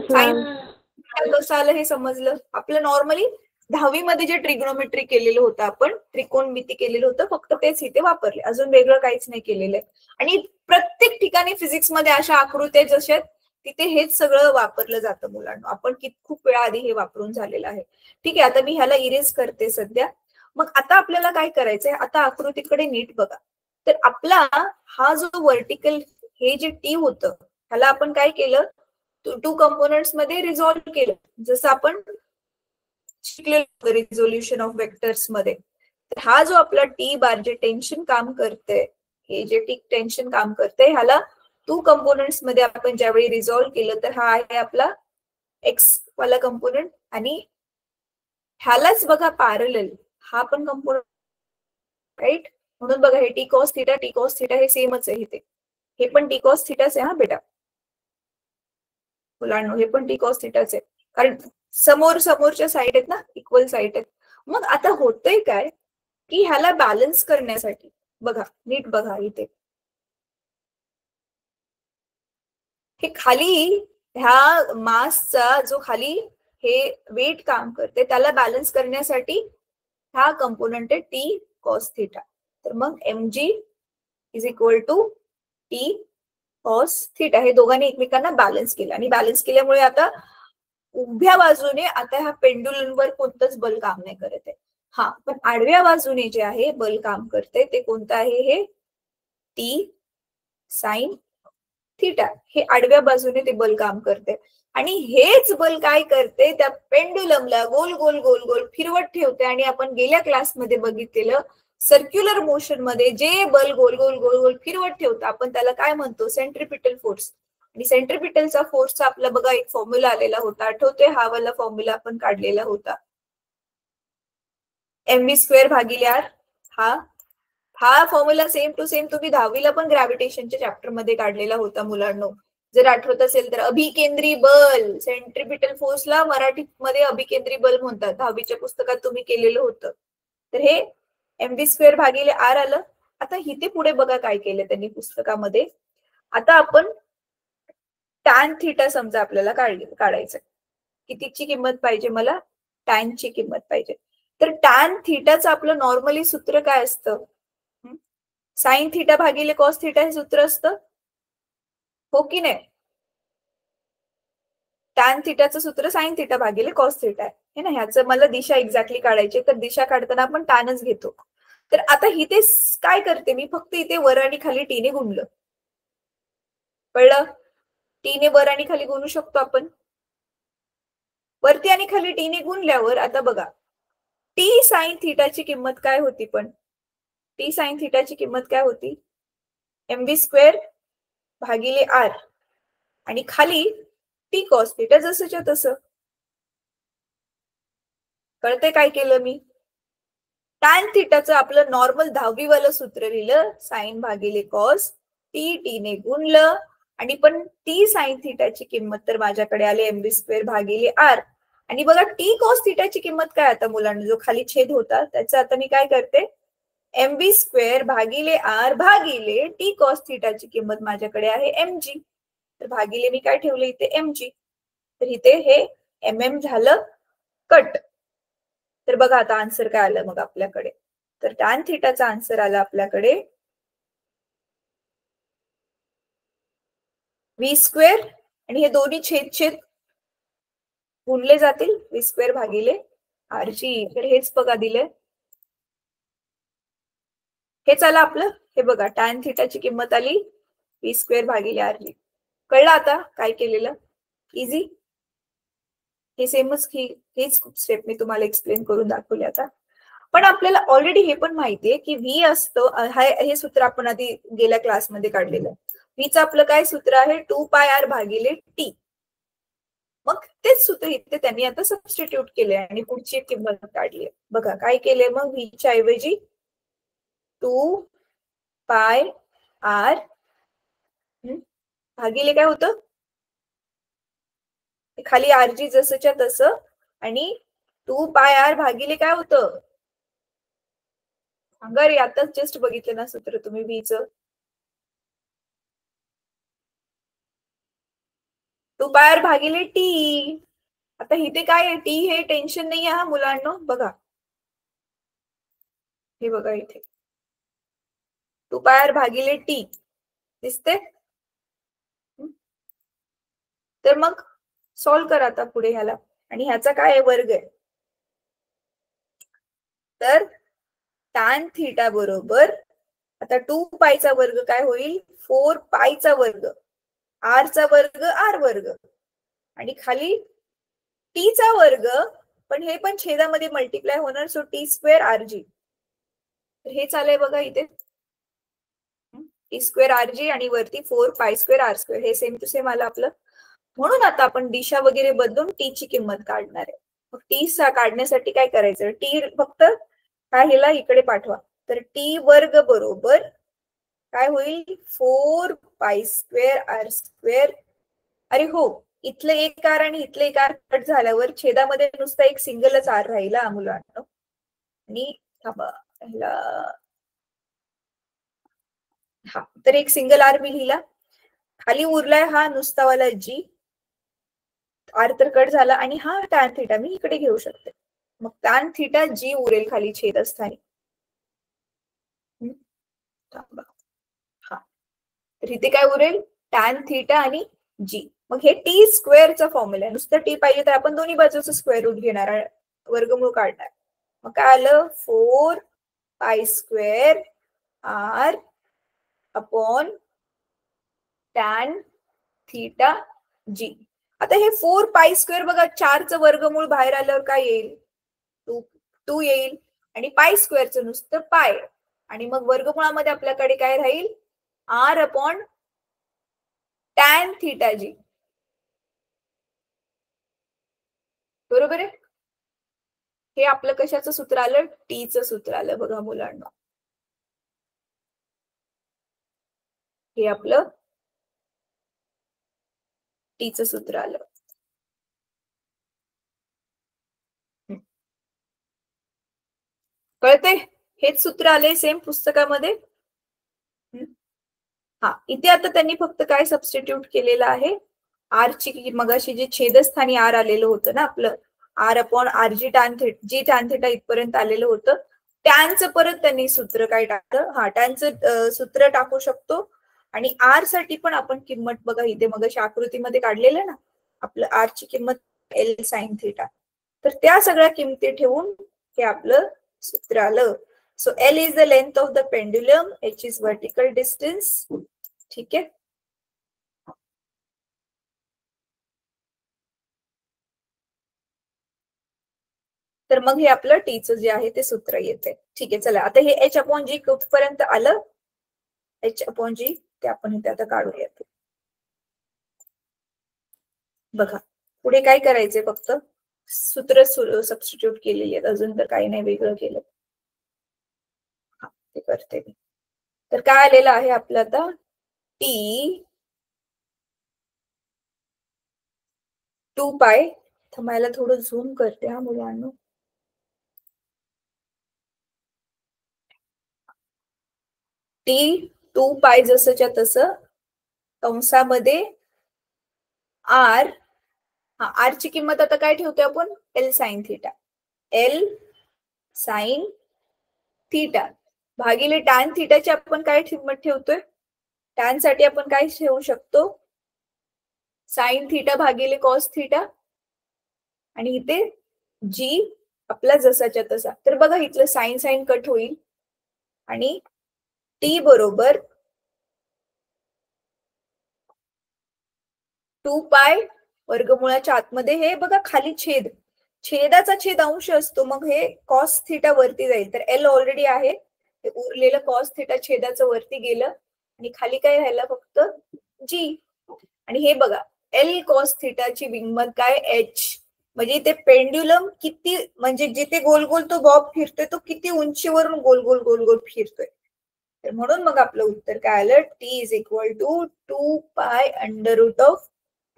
साइन कसं आलं हे समजलं. आपलं नॉर्मली 10वी मध्ये जे ट्रिग्नोमेट्री केलेलं होतं, आपण त्रिकोणमिती केलेलं होतं, फक्त तेच इथे वापरले, अजून वेगळं काहीच नाही केलेलं आहे. आणि प्रत्येक ठिकाणी फिजिक्स मध्ये अशा आकृत्या जशा तिथे हेच सगळं वापरलं जातं मुलांना. आपण खूप वेळा आधी हे वापरून झालेलं आहे. ठीक आहे, आता मी ह्याला इरेज करते सध्या. मग आता आपल्याला काय करायचंय, आता आकृतीकडे नीट बघा. तर आपला हा जो व्हर्टिकल हे जे टी होतं, ह्याला आपण काय केलं, टू कंपोनेंट्स मध्ये रिझॉल्व्ह केलं, जसं आपण शिकलेलं रिझोल्युशन ऑफ वेक्टर्स मध्ये. तर हा जो आपला टी बार जे टेन्शन काम करते, हे जे टी टेन्शन काम करते, ह्याला टू कंपोनेंट्स मध्ये आपण ज्यावेळी रिझॉल्व्ह केलं, तर हा आहे आपला एक्स वाला कंपोनेंट, आणि ह्यालाच बघा पॅरलल हा पण कंपोनेंट, राईट. म्हणून बघा हे टी कॉस थीटा हे सेमच आहे इथे, हे पण टी कॉस थीटाच आहे हा बेटा मुलांनो, हे पण टी कॉस थीटाच आहे, कारण समोरच्या साईड आहेत ना, इक्वल साईड आहेत. मग आता होतंय काय की ह्याला बॅलन्स करण्यासाठी बघा नीट बघा इथे, हे खाली ह्या मासचा जो खाली हे वेट काम करते त्याला बॅलन्स करण्यासाठी हा कंपोनेंट आहे टी कॉस थीटा. तर मग mg is equal to T cos theta हे दोघांनी एकमेकांना बॅलन्स केलं आणि बॅलन्स केल्यामुळे आता उभ्या बाजूने आता ह्या पेंडुलमवर कोणतंच बल काम नाही करत आहे. हा, पण आडव्या बाजूने जे आहे बल काम करते ते कोणतं आहे? हे टी साइन थिटा हे आडव्या बाजूने ते बल काम करते आणि हेच बल काय करते? त्या पेंडुलमला गोल गोल गोल गोल फिरवत ठेवते आणि आपण गेल्या क्लासमध्ये बघितलेलं सर्क्युलर मोशन मध्ये जे बल गोल गोल गोल गोल फिरवत ठेवतं आपण त्याला काय म्हणतो? Centripetal force. आणि सेंट्रिपिटलचा फोर्सचा आपला बघा एक फॉर्म्युला आलेला होता, आठवतोय? हा वाला फॉर्म्युला आपण काढलेला होता, mv² भागिले r. हा फॉर्म्युला सेम टू सेम तुम्ही 10वीला पण ग्रॅव्हिटेशनच्या चॅप्टर मध्ये काढलेला होता मुलांनो, जर आठवत असेल तर. अभिकेंद्री बल, सेंट्रिपिटल फोर्सला मराठीमध्ये अभिकेंद्री बल म्हणतात, 10वीच्या पुस्तकात तुम्ही केलेलं होतं. तर हे mv² भागिले r आलं. आता इथे पुढे बघा काय केलं त्यांनी पुस्तकामध्ये. आता आपण टॅन थिटा समजा आपल्याला काढायचं, कितीची किंमत पाहिजे मला? टॅनची किंमत पाहिजे. तर टॅन थिटाचं आपलं नॉर्मली सूत्र काय असतं? साइन थिटा भागिले कॉस थिटा हे सूत्र असतं, हो की नाही? टॅन थिटाचं सूत्र साइन थिटा भागिले कॉस थिटा आहे ना. ह्याचं मला दिशा एक्झॅक्टली काढायची, तर दिशा काढताना आपण टॅनच घेतो. तर आता इथे काय करते मी? फक्त इथे वर आणि खाली टीने गुणलं, कळलं? टीने वर आणि खाली गुणू शकतो आपण. वरती आणि खाली टीने गुणल्यावर आता बघा टी साइन थिटाची किंमत काय होती? पण टी साइन थिटाची किंमत काय होती? mv² भागिले r आणि खाली टी कॉस थिटा जसंच्या तसं. कळते काय केलं मी? टॅन थिटाचं आपलं नॉर्मल 10वी वालं सूत्र लिहिलं, साइन भागिले कॉस, टीने गुणलं आणि पण टी साइन थिटाची किंमत तर माझ्याकडे आले mv² भागिले r. आणि बघा टी कॉस थिटाची किंमत काय? आता मुलांना जो खाली छेद होता त्याचं आता मी काय करते? mv² भागिले r भागिले टी कॉस थिटाची किंमत माझ्याकडे आहे mg. तर भागिले मी काय ठेवले इथे? mg. तर इथे हे mm झालं कट. तर बघा आता आन्सर काय आलं मग आपल्याकडे? तर टॅन थिटाचा आन्सर आला आपल्याकडे v² आणि हे दोन्ही छेद गुणले जातील, v² भागिले rg. तर हेच बघा दिलंय, हेच आलं आपलं. हे बघा टॅन थिटाची किंमत आली v² भागिले rg. कळलं आता काय केलेलं? इझी. हे सेमच हीच स्टेप मी तुम्हाला एक्सप्लेन करून दाखवली आता. पण आपल्याला ऑलरेडी हे पण माहितीये की व्ही असतं, हे सूत्र आपण आधी गेल्या क्लासमध्ये काढलेलं. व्हीचं आपलं काय सूत्र आहे? 2πr भागिले टी. मग तेच सूत्र इथे त्यांनी आता सबस्टिट्यूट केले आणि पुढची किंमत काढली. बघा काय केले मग? व्हीच्या ऐवजी 2πr भागिले काय होतं? खाली आरजी जसंच्या तसं आणि 2πr भागिले काय होतं? सांगा रे, आताच जस्ट बघितलं ना सूत्र तुम्ही व्हीचं. 2πr भागिले टी. आता इथे काय आहे? टी हे टेन्शन नाही आहे मुलांना. बघा हे बघा इथे 2πr भागिले टी दिसते. तर मग सॉल्व करा आता पुढे ह्याला. आणि ह्याचा काय वर्ग आहे? तर टॅन थिटा बरोबर आता 2π वर्ग काय होईल? 4π वर्ग, r चा वर्ग r वर्ग आणि खाली t चा वर्ग, पण हे पण छेदामध्ये मल्टिप्लाय होणार, सो t² rg. तर हे चालय बघा इथे t² rg आणि वरती 4π² r². हे सेम टू सेम आलं आपलं. म्हणून आता आपण दिशा वगैरे बदलून टी ची किंमत काढणार आहे. मग टी काढण्यासाठी काय करायचं? टी फक्त काय हिला इकडे पाठवा. तर टी वर्ग बरोबर काय होईल? 4π² r². अरे हो, इथलं एक आर आणि इथलं एक आर कट झाल्यावर छेदामध्ये नुसता एक सिंगलच आर राहिला मुलांना. आणि थांबा ह्याला, हा, तर एक सिंगल आर मी लिहिला. खाली उरलाय हा नुसता वाला जी. आर तर कट झाला आणि हा टॅन थिटा मी इकडे घेऊ शकते. मग टॅन थिटा जी उरेल खाली छेद असताना. हा, तर इथे काय उरेल? टॅन थीटा आणि जी. मग हे टी स्क्वेअरचा फॉर्म्युला आहे. नुसतं टी पाहिजे तर आपण दोन्ही बाजूचं स्क्वेअर रूट घेणार, वर्गमूळ काढणार. मग काय आलं 4 pi square r upon tan theta g. आता हे 4 पाय स्क्वेअर बघा, 4चं वर्गमूळ बाहेर आल्यावर काय येईल 2 येईल आणि पाय स्क्वेअरचं नुसतं पाय. आणि मग वर्गमुळामध्ये आपल्याकडे काय राहील आर अपॉन टॅन थीटा जी. बरोबर आहे. हे आपलं कशाचं सूत्र आलं, टीचं सूत्र आलं बघा मुलांना. हे आपलं टीचं सूत्र आलं. कळते? हेच सूत्र आले सेम पुस्तकामध्ये. हा, इथे आता त्यांनी फक्त काय सबस्टिट्यूट केलेलं आहे, आर ची मगाशी जे छेदस्थानी आर आलेलं होतं ना आपलं, R upon R G tan theta इथपर्यंत आलेलं होतं. टॅनचं परत त्यांनी सूत्र काय टाकलं, हा टॅनचं सूत्र टाकू शकतो. आणि आर साठी पण आपण किंमत बघा इथे मगाशी आकृतीमध्ये काढलेलं ना आपलं, आर ची किंमत एल साइन थीटा. तर त्या सगळ्या किमती ठेवून हे आपलं सूत्र आलं. So L is the length of the pendulum, H is vertical distance. ठीक आहे. तर मग हे आपलं टीचं जे आहे ते सूत्र येते. ठीक आहे, चला आता हे एच अपॉन जी कुठपर्यंत आलं, एच अपॉन जी ते आपण इथे आता काढूयात. बघा पुढे काय करायचंय, फक्त सूत्र सबस्टिट्यूट केलेली आहेत, अजून तर काही नाही वेगळं केलं. हा ते करते मी. तर काय आलेलं आहे आपलं आता, टी 2 पाय. थांबायला थोडं झूम करते हा मुलांना. टी 2 पाय जसंच्या तसं कंसामध्ये आर. हा, आर ची किंमत आता काय ठेवतोय आपण, L sine theta. L sine theta भागिले टॅन थीटाची आपण काय किंमत ठेवतोय, टॅन साठी आपण काय ठेवू शकतो, साइन थीटा भागिले कॉस थीटा. आणि इथे जी आपला जसाच्या तसा. तर बघा इथलं साइन साइन कट होईल आणि टी बरोबर 2 पाय वर्गमुळाच्या आतमध्ये हे बघा खाली छेद, छेदाचा छेद अंश असतो, मग हे कॉस थीटा वरती जाईल. तर एल ऑलरेडी आहे, ते उरलेलं कॉस थीटा छेदाचं वरती गेलं आणि खाली काय राहिलं फक्त जी. आणि हे बघा एल कॉस थीटाची किंमत काय एच. म्हणजे ते पेंड्युलम किती, म्हणजे जिथे गोल गोल तो बॉब फिरतोय तो किती उंचीवरून गोल गोल गोल गोल फिरतोय. तर म्हणून मग आपलं उत्तर काय आलं, T is equal to 2 pi under root of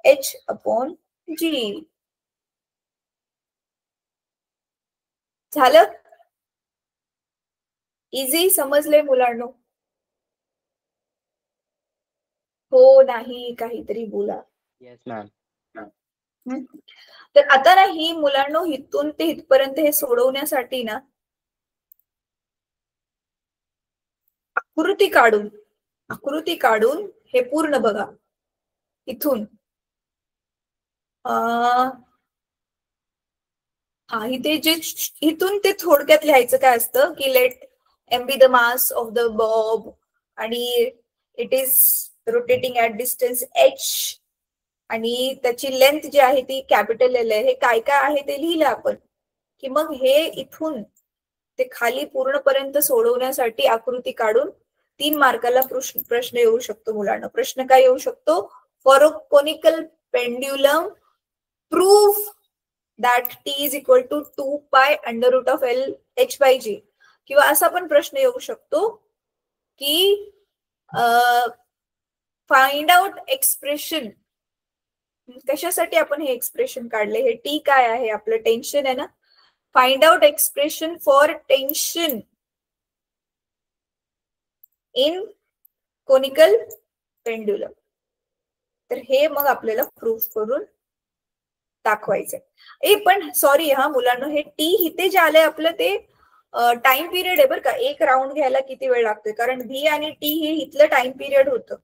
h upon g. झालं? इझी समजले मुलांनो? हो नाही काहीतरी बोला. Yes ma'am. तर आता ना ही मुलांनो इथून ते इथपर्यंत हे सोडवण्यासाठी ना आकृती काढून हे पूर्ण बघा इथून. हा इथे जे इथून ते थोडक्यात लिहायचं काय असतं की let m be the mass of the bob आणि it is rotating at distance h आणि त्याची लेंथ जी आहे ती कॅपिटल एल आहे. हे काय काय आहे ते लिहिलं आपण की मग हे इथून ते खाली पूर्णपर्यंत सोडवण्यासाठी आकृती काढून 3 मार्काला प्रश्न येऊ शकतो मुलांना. प्रश्न काय येऊ शकतो, for a conical pendulum proof that T is equal to 2 pi under root of l h by g. किंवा असा पण प्रश्न येऊ शकतो की फाइंड आउट एक्सप्रेशन. कशासाठी आपण हे एक्सप्रेशन काढले, हे टी काय आहे आपलं टेन्शन आहे ना, find out expression for tension in conical pendulum. तर हे मग आपल्याला प्रूफ करून दाखवायचंय. पण सॉरी हा मुलांना, हे टी इथे जे आलंय आपलं ते टाइम पिरियड आहे बरं का. एक राऊंड घ्यायला किती वेळ लागतोय, कारण व्ही आणि टी हे इथलं टाइम पिरियड होतं,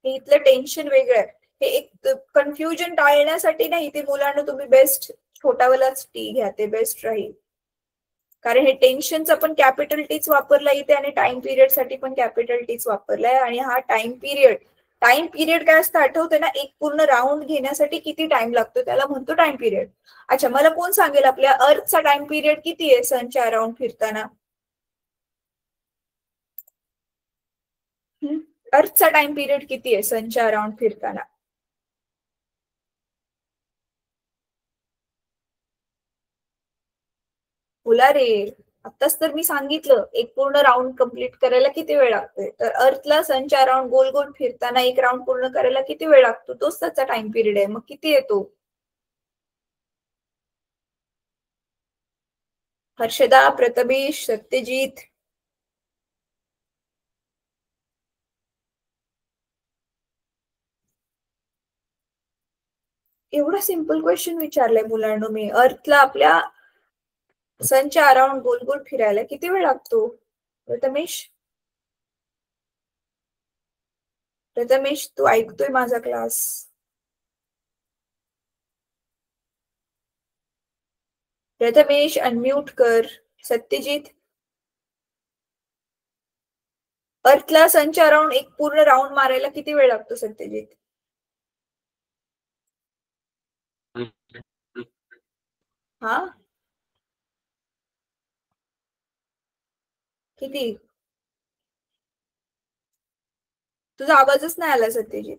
हे इथलं टेन्शन वेगळं आहे. हे एक कन्फ्युजन टाळण्यासाठी नाही, ते मुलांना तुम्ही बेस्ट छोटावालाच टी घ्या, ते बेस्ट राहील. कारण हे टेन्शनचं पण कॅपिटल टीच वापरला इथे आणि टाइम पिरियड साठी पण कॅपिटल टीच वापरलाय. आणि हा टाइम पिरियड काय असतं आठवते ना, एक पूर्ण राऊंड घेण्यासाठी किती टाइम लागतो त्याला म्हणतो टाइम पिरियड. अच्छा, मला कोण सांगेल आपल्या अर्थचा टाइम पिरियड किती आहे सनच्या अराउंड फिरताना? अर्थचा टाइम पिरियड किती आहे सनच्या अराउंड फिरताना? बोला रे, आताच तर मी सांगितलं एक पूर्ण राऊंड कंप्लीट करायला किती वेळ लागतोय. तर अर्थला सनच्या अराउंड गोल गोल फिरताना एक राऊंड पूर्ण करायला किती वेळ लागतो, तोच त्याचा टाइम पिरियड आहे. मग किती येतो? हर्षदा, प्रथमेश, सत्यजित, एवढा सिंपल क्वेश्चन विचारलाय मुलांना मी. अर्थला आपल्या सनच्या अराउंड गोल गोल फिरायला किती वेळ लागतो? प्रथमेश, तू ऐकतोय माझा क्लास? प्रथमेश अनम्यूट कर. सत्यजित, अर्थला सनच्या अराउंड एक पूर्ण राऊंड मारायला किती वेळ लागतो सत्यजित? हा, किती? तुझा आवाजच नाही आला सत्यजित.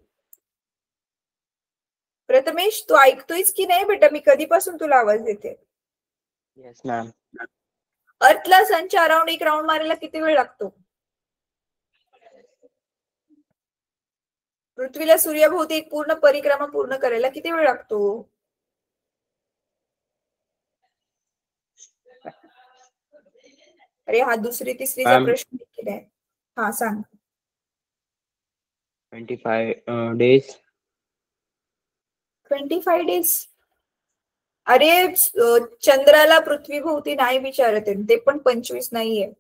प्रथमेश, तू ऐकतोयस की नाही बेटा? मी कधीपासून तुला आवाज देते. Yes ma'am. अर्थला सनच्या अराउंड एक राऊंड मारायला किती वेळ लागतो? पृथ्वीला सूर्याभोवती एक पूर्ण परिक्रमा पूर्ण करायला किती वेळ लागतो? अरे हा दुसरी तिसरीचा प्रश्न देखील आहे. हा सांग. 25 days. 25 days? अरे चंद्राला पृथ्वीभोवती नाही विचारत आहे, ते पण 25 नाहीये.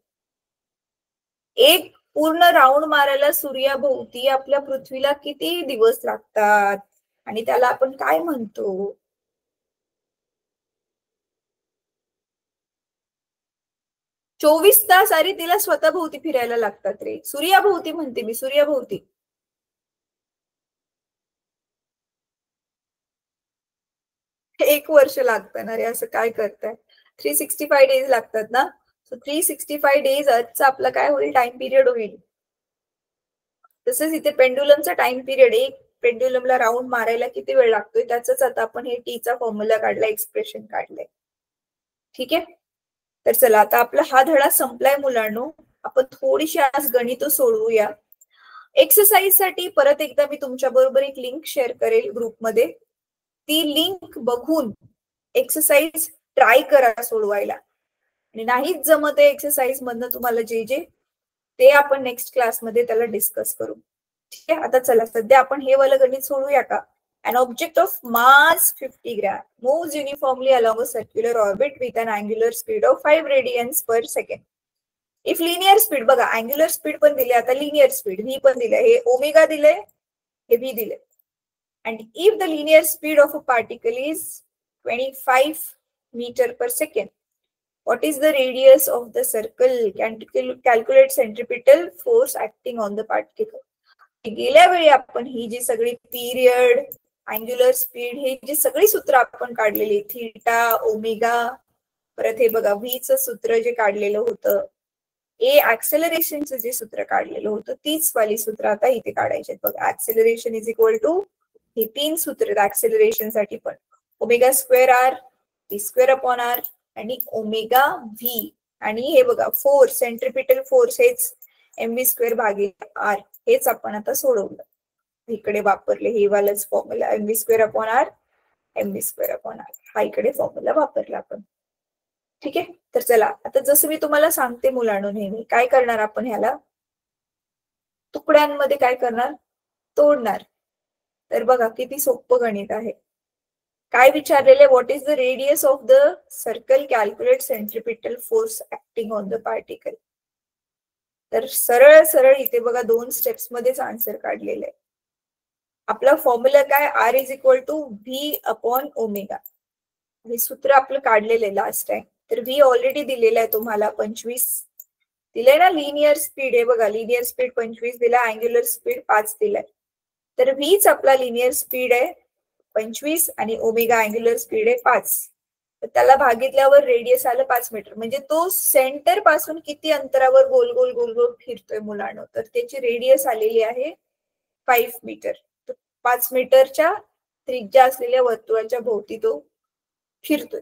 एक पूर्ण राऊंड मारायला सूर्याभोवती आपल्या पृथ्वीला किती दिवस लागतात आणि त्याला आपण काय म्हणतो? चोवीस तास. अरे तिला स्वतःभोवती फिरायला लागतात रे. सूर्याभोवती म्हणते मी, सूर्याभोवती. एक वर्ष लागतं ना रे, असं काय करताय? 365 डेज लागतात ना. सो 365 डेज अर्थचा आपला काय होईल? टाइम पिरियड होईल. तसंच इथे पेंडुलमचा टाइम पिरियड, एक पेंडुलमला राऊंड मारायला किती वेळ लागतोय त्याच आता आपण हे टीचा फॉर्म्युला काढलाय, एक्सप्रेशन काढलंय. ठीक आहे, तर चला आता आपला हा धडा संपलाय मुलांनो. आपण थोडीशी आज गणित सोडवूया. एक्सरसाइज साठी परत एकदा मी तुमच्या बरोबर एक लिंक शेअर करेल ग्रुपमध्ये. ती लिंक बघून एक्सरसाइज ट्राय करा सोडवायला. आणि नाहीच जमत आहे एक्सरसाइज मधनं तुम्हाला जे ते आपण नेक्स्ट क्लासमध्ये त्याला डिस्कस करू. ठीक आहे, आता चला सध्या आपण हे वाला गणित सोडूया का. An object of mass 50 gram moves uniformly along a circular orbit with an angular speed of 5 radians per second. If linear speed, बघा angular speed पण दिले, आता linear speed v पण दिले, हे ओमेगा दिले, हे v दिले. And if the linear speed of a particle is 25 meter per second, what is the radius of the circle? Calculate centripetal force acting on the particle. गेल्या वेळी आपण ही जी सगळी पिरियड, अँग्युलर स्पीड, हे जी सगळी सूत्र आपण काढलेली, थीटा, ओमेगा, परत हे बघा व्हीचं सूत्र जे काढलेलं होतं, ए ऍक्सेलरेशनचं जे सूत्र काढलेलं होतं, तीच वाली सूत्र आता इथे काढायचे आहेत. बघा ऍक्सेलरेशन इज इक्वल टू हे 3 सूत्र आहेत ऍक्सेलरेशन साठी पण, omega square r, T square upon r आणि ओमेगा व्ही. आणि हे बघा फोर्स, सेंट्रिपिटल फोर्स, हेच mv स्क्वेअर भागिले आर, हेच आपण आता सोडवलं. इकडे वापरले हे वालाच formula, mv square upon r, mv square upon r, हा इकडे फॉर्म्युला वापरला आपण. ठीक आहे, तर चला आता जसं मी तुम्हाला सांगते मुलांनो, नेहमी काय करणार आपण ह्याला तुकड्यांमध्ये काय करणार, तोडणार. तर बघा किती सोपं गणित आहे. काय विचारलेले, what is the radius of the circle, calculate centripetal force acting on the particle. तर सरळ सरळ इथे बघा 2 स्टेप्स मध्येच आन्सर काढलेलं आहे. आपला फॉर्म्युला काय, R is equal to V upon omega. हे सूत्र आपलं काढलेलं आहे लास्ट टाइम. तर व्ही ऑलरेडी दिलेला आहे तुम्हाला 25 दिलंय ना. लिनियर स्पीड आहे बघा, लिनियर स्पीड 25 दिला, अँग्युलर स्पीड 5 दिलाय. तर व्हीच आपला लिनियर स्पीड आहे 25 आणि ओमेगा अँग्युलर स्पीड आहे 5. तर त्याला भागितल्यावर रेडियस आलं 5 मीटर. म्हणजे तो सेंटर पासून किती अंतरावर गोल गोल गोल गोल फिरतोय मुलांनो, तर त्याची रेडियस आलेली आहे 5 मीटर. 5 मीटरच्या त्रिज्या असलेल्या वर्तुळाच्या भोवती तो फिरतोय.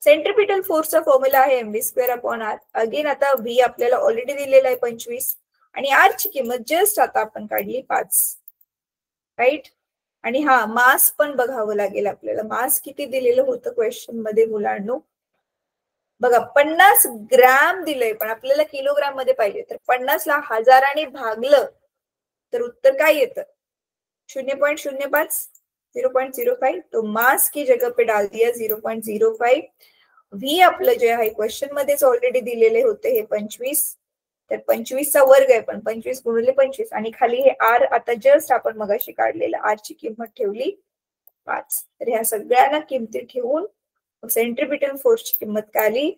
सेंट्रिपिटल फोर्सचा फॉर्म्युला आहे mv square upon R. Again आता व्ही आपल्याला ऑलरेडी दिलेला आहे 25 आणि आर ची किंमत जस्ट आता आपण काढली 5, राईट. आणि हा मास पण बघावं लागेल आपल्याला. मास किती दिलेलं होतं क्वेश्चन मध्ये मुलांनो, बघा 50 ग्रॅम दिलंय, पण आपल्याला किलोग्राम मध्ये पाहिजे. तर 50 ला 1000 भागलं तर उत्तर काय येतं, 0.05, 0.05. तो मास की जगह पे डाल दिया 0.05. व्ही आपलं जे आहे क्वेश्चन मध्येच ऑलरेडी दिलेले होते हे 25. तर 25 चा वर्ग आहे, पण 25 गुणिले 25 आणि खाली हे आर आता जस्ट आपण मगाशी काढलेलं, आर ची किंमत ठेवली 5. तर ह्या सगळ्यांना किमती ठेवून सेंट्रिपिटल फोर्सची किंमत काय आली,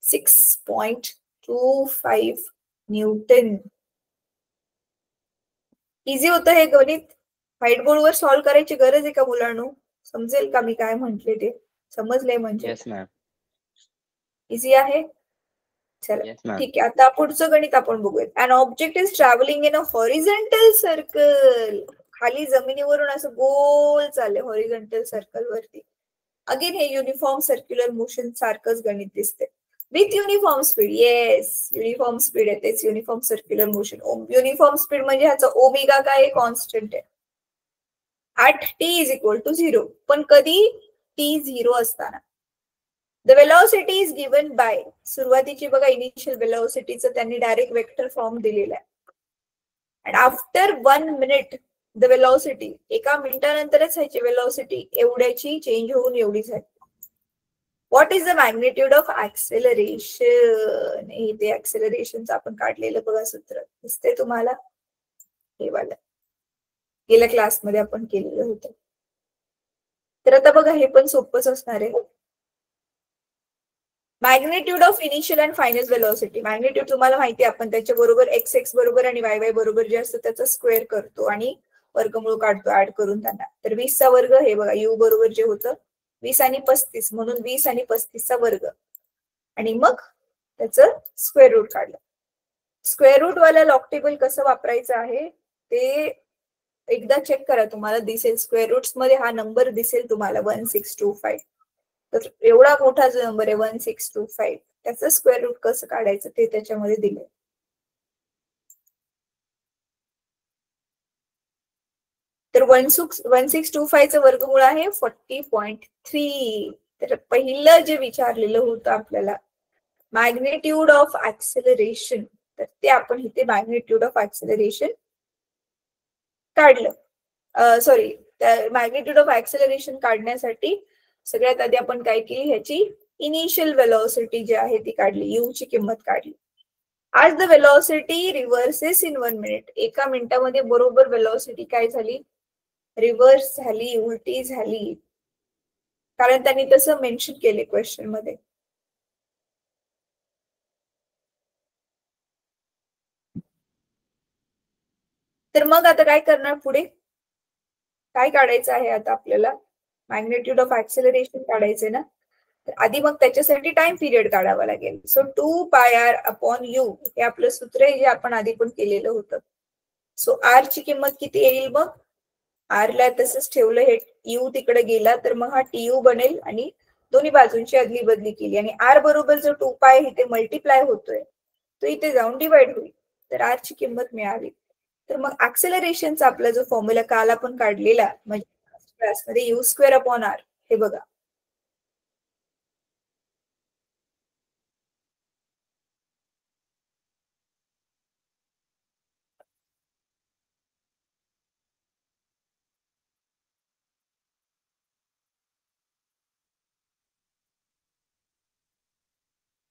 6.25 न्यूटन. इझी होतं हे गणित. व्हाईट बोर्डवर सॉल्व्ह करायची गरज आहे का मुलांनो? समजेल का मी काय म्हंटले ते? समजलंय म्हणजे? Yes ma'am. इझी आहे. चला ठीक आहे. आता पुढचं गणित आपण बघूयात. An object is travelling in a horizontal circle. खाली जमिनीवरून असं गोल चालले हॉरिझॉन्टल सर्कल वरती. अगेन हे युनिफॉर्म सर्क्युलर मोशन सारखंच गणित दिसते. With uniform speed. Yes, uniform speed आहे, तेच uniform circular motion. Uniform speed म्हणजे ह्याचा ओमेगा काय कॉन्स्टंट आहे at t is equal to 0. पण कधी, t 0 असताना. The velocity is given by, सुरुवातीची बघा इनिशियल वेलॉसिटीचं त्यांनी डायरेक्ट वेक्टर फॉर्म दिलेला आहे. And after 1 minute the velocity, एका मिनिटानंतरच ह्याची वेलॉसिटी एवढ्याची चेंज होऊन एवढी झाली. What is the magnitude of acceleration. हे ते ऍक्सेलरेशनचं आपण काढलेलं बघा सूत्र दिसते तुम्हाला, हे वाला गेल्या क्लासमध्ये आपण केलेलं होतं. तर आता बघा हे पण सोपंच असणार आहे. Magnitude of initial and final velocity. Magnitude तुम्हाला माहिती आहे, आपण त्याच्या बरोबर एक्स एक्स बरोबर आणि वाय वाय बरोबर जे असतं त्याचा स्क्वेअर करतो आणि वर्गमूळ काढतो ऍड करून त्यांना. तर 20 चा वर्ग, हे बघा यू बरोबर जे होतं 20 आणि 35, म्हणून 20 आणि 35 चा वर्ग आणि मग त्याचं स्क्वेअर रूट काढलं. स्क्वेअर रूट वाला लॉग टेबल कसं वापरायचं आहे ते एकदा चेक करा, तुम्हाला दिसेल. स्क्वेअर रूट्स मध्ये हा नंबर दिसेल तुम्हाला 1625. तर एवढा मोठा जो नंबर आहे 1625, त्याचं स्क्वेअर रूट कसं काढायचं ते त्याच्यामध्ये दिलंय. तर 1625 चं वर्गमूळ आहे 40.3. तर पहिलं जे विचारलेलं होतं आपल्याला मॅग्निट्यूड ऑफ ऍक्सेलरेशन, तर ते आपण इथे मॅग्निट्यूड ऑफ ऍक्सेलरेशन काढलं. सॉरी, मॅग्निट्यूड ऑफ ऍक्सेलरेशन काढण्यासाठी सगळ्यात आधी आपण काय केली, ह्याची इनिशियल वेलॉसिटी जी आहे ती काढली, यू ची किंमत काढली. आज द वेलॉसिटी रिव्हर्सेस इन 1 मिनिट. एका मिनिटामध्ये बरोबर वेलॉसिटी काय झाली, रिव्हर्स झाली, उलटी झाली, कारण त्यांनी तसं मेन्शन केले क्वेश्चन मध्ये. तर मग आता काय करणार, पुढे काय काढायचं आहे आता आपल्याला, मॅग्निट्यूड ऑफ ऍक्सेलरेशन काढायचंय ना. तर आधी मग त्याच्यासाठी टाइम पिरियड काढावा लागेल. सो 2 पाय आर अपॉन यू हे आपलं सूत्र आहे जे आपण आधी पण केलेलं होतं. सो आर ची किंमत किती येईल, मग आर ला तसंच ठेवलं, हे यू तिकडे गेला तर मग हा टी यू बनेल आणि दोन्ही बाजूंची अदली बदली केली आणि आर बरोबर जो 2 पाय इथे मल्टिप्लाय होतोय तो इथे जाऊन डिवाइड होईल. तर आर ची किंमत मिळाली. तर मग ऍक्सेलरेशनचा आपला जो फॉर्म्युला काल आपण काढलेला म्हणजे क्लासमध्ये, यू स्क्वेअर अपॉन आर, हे बघा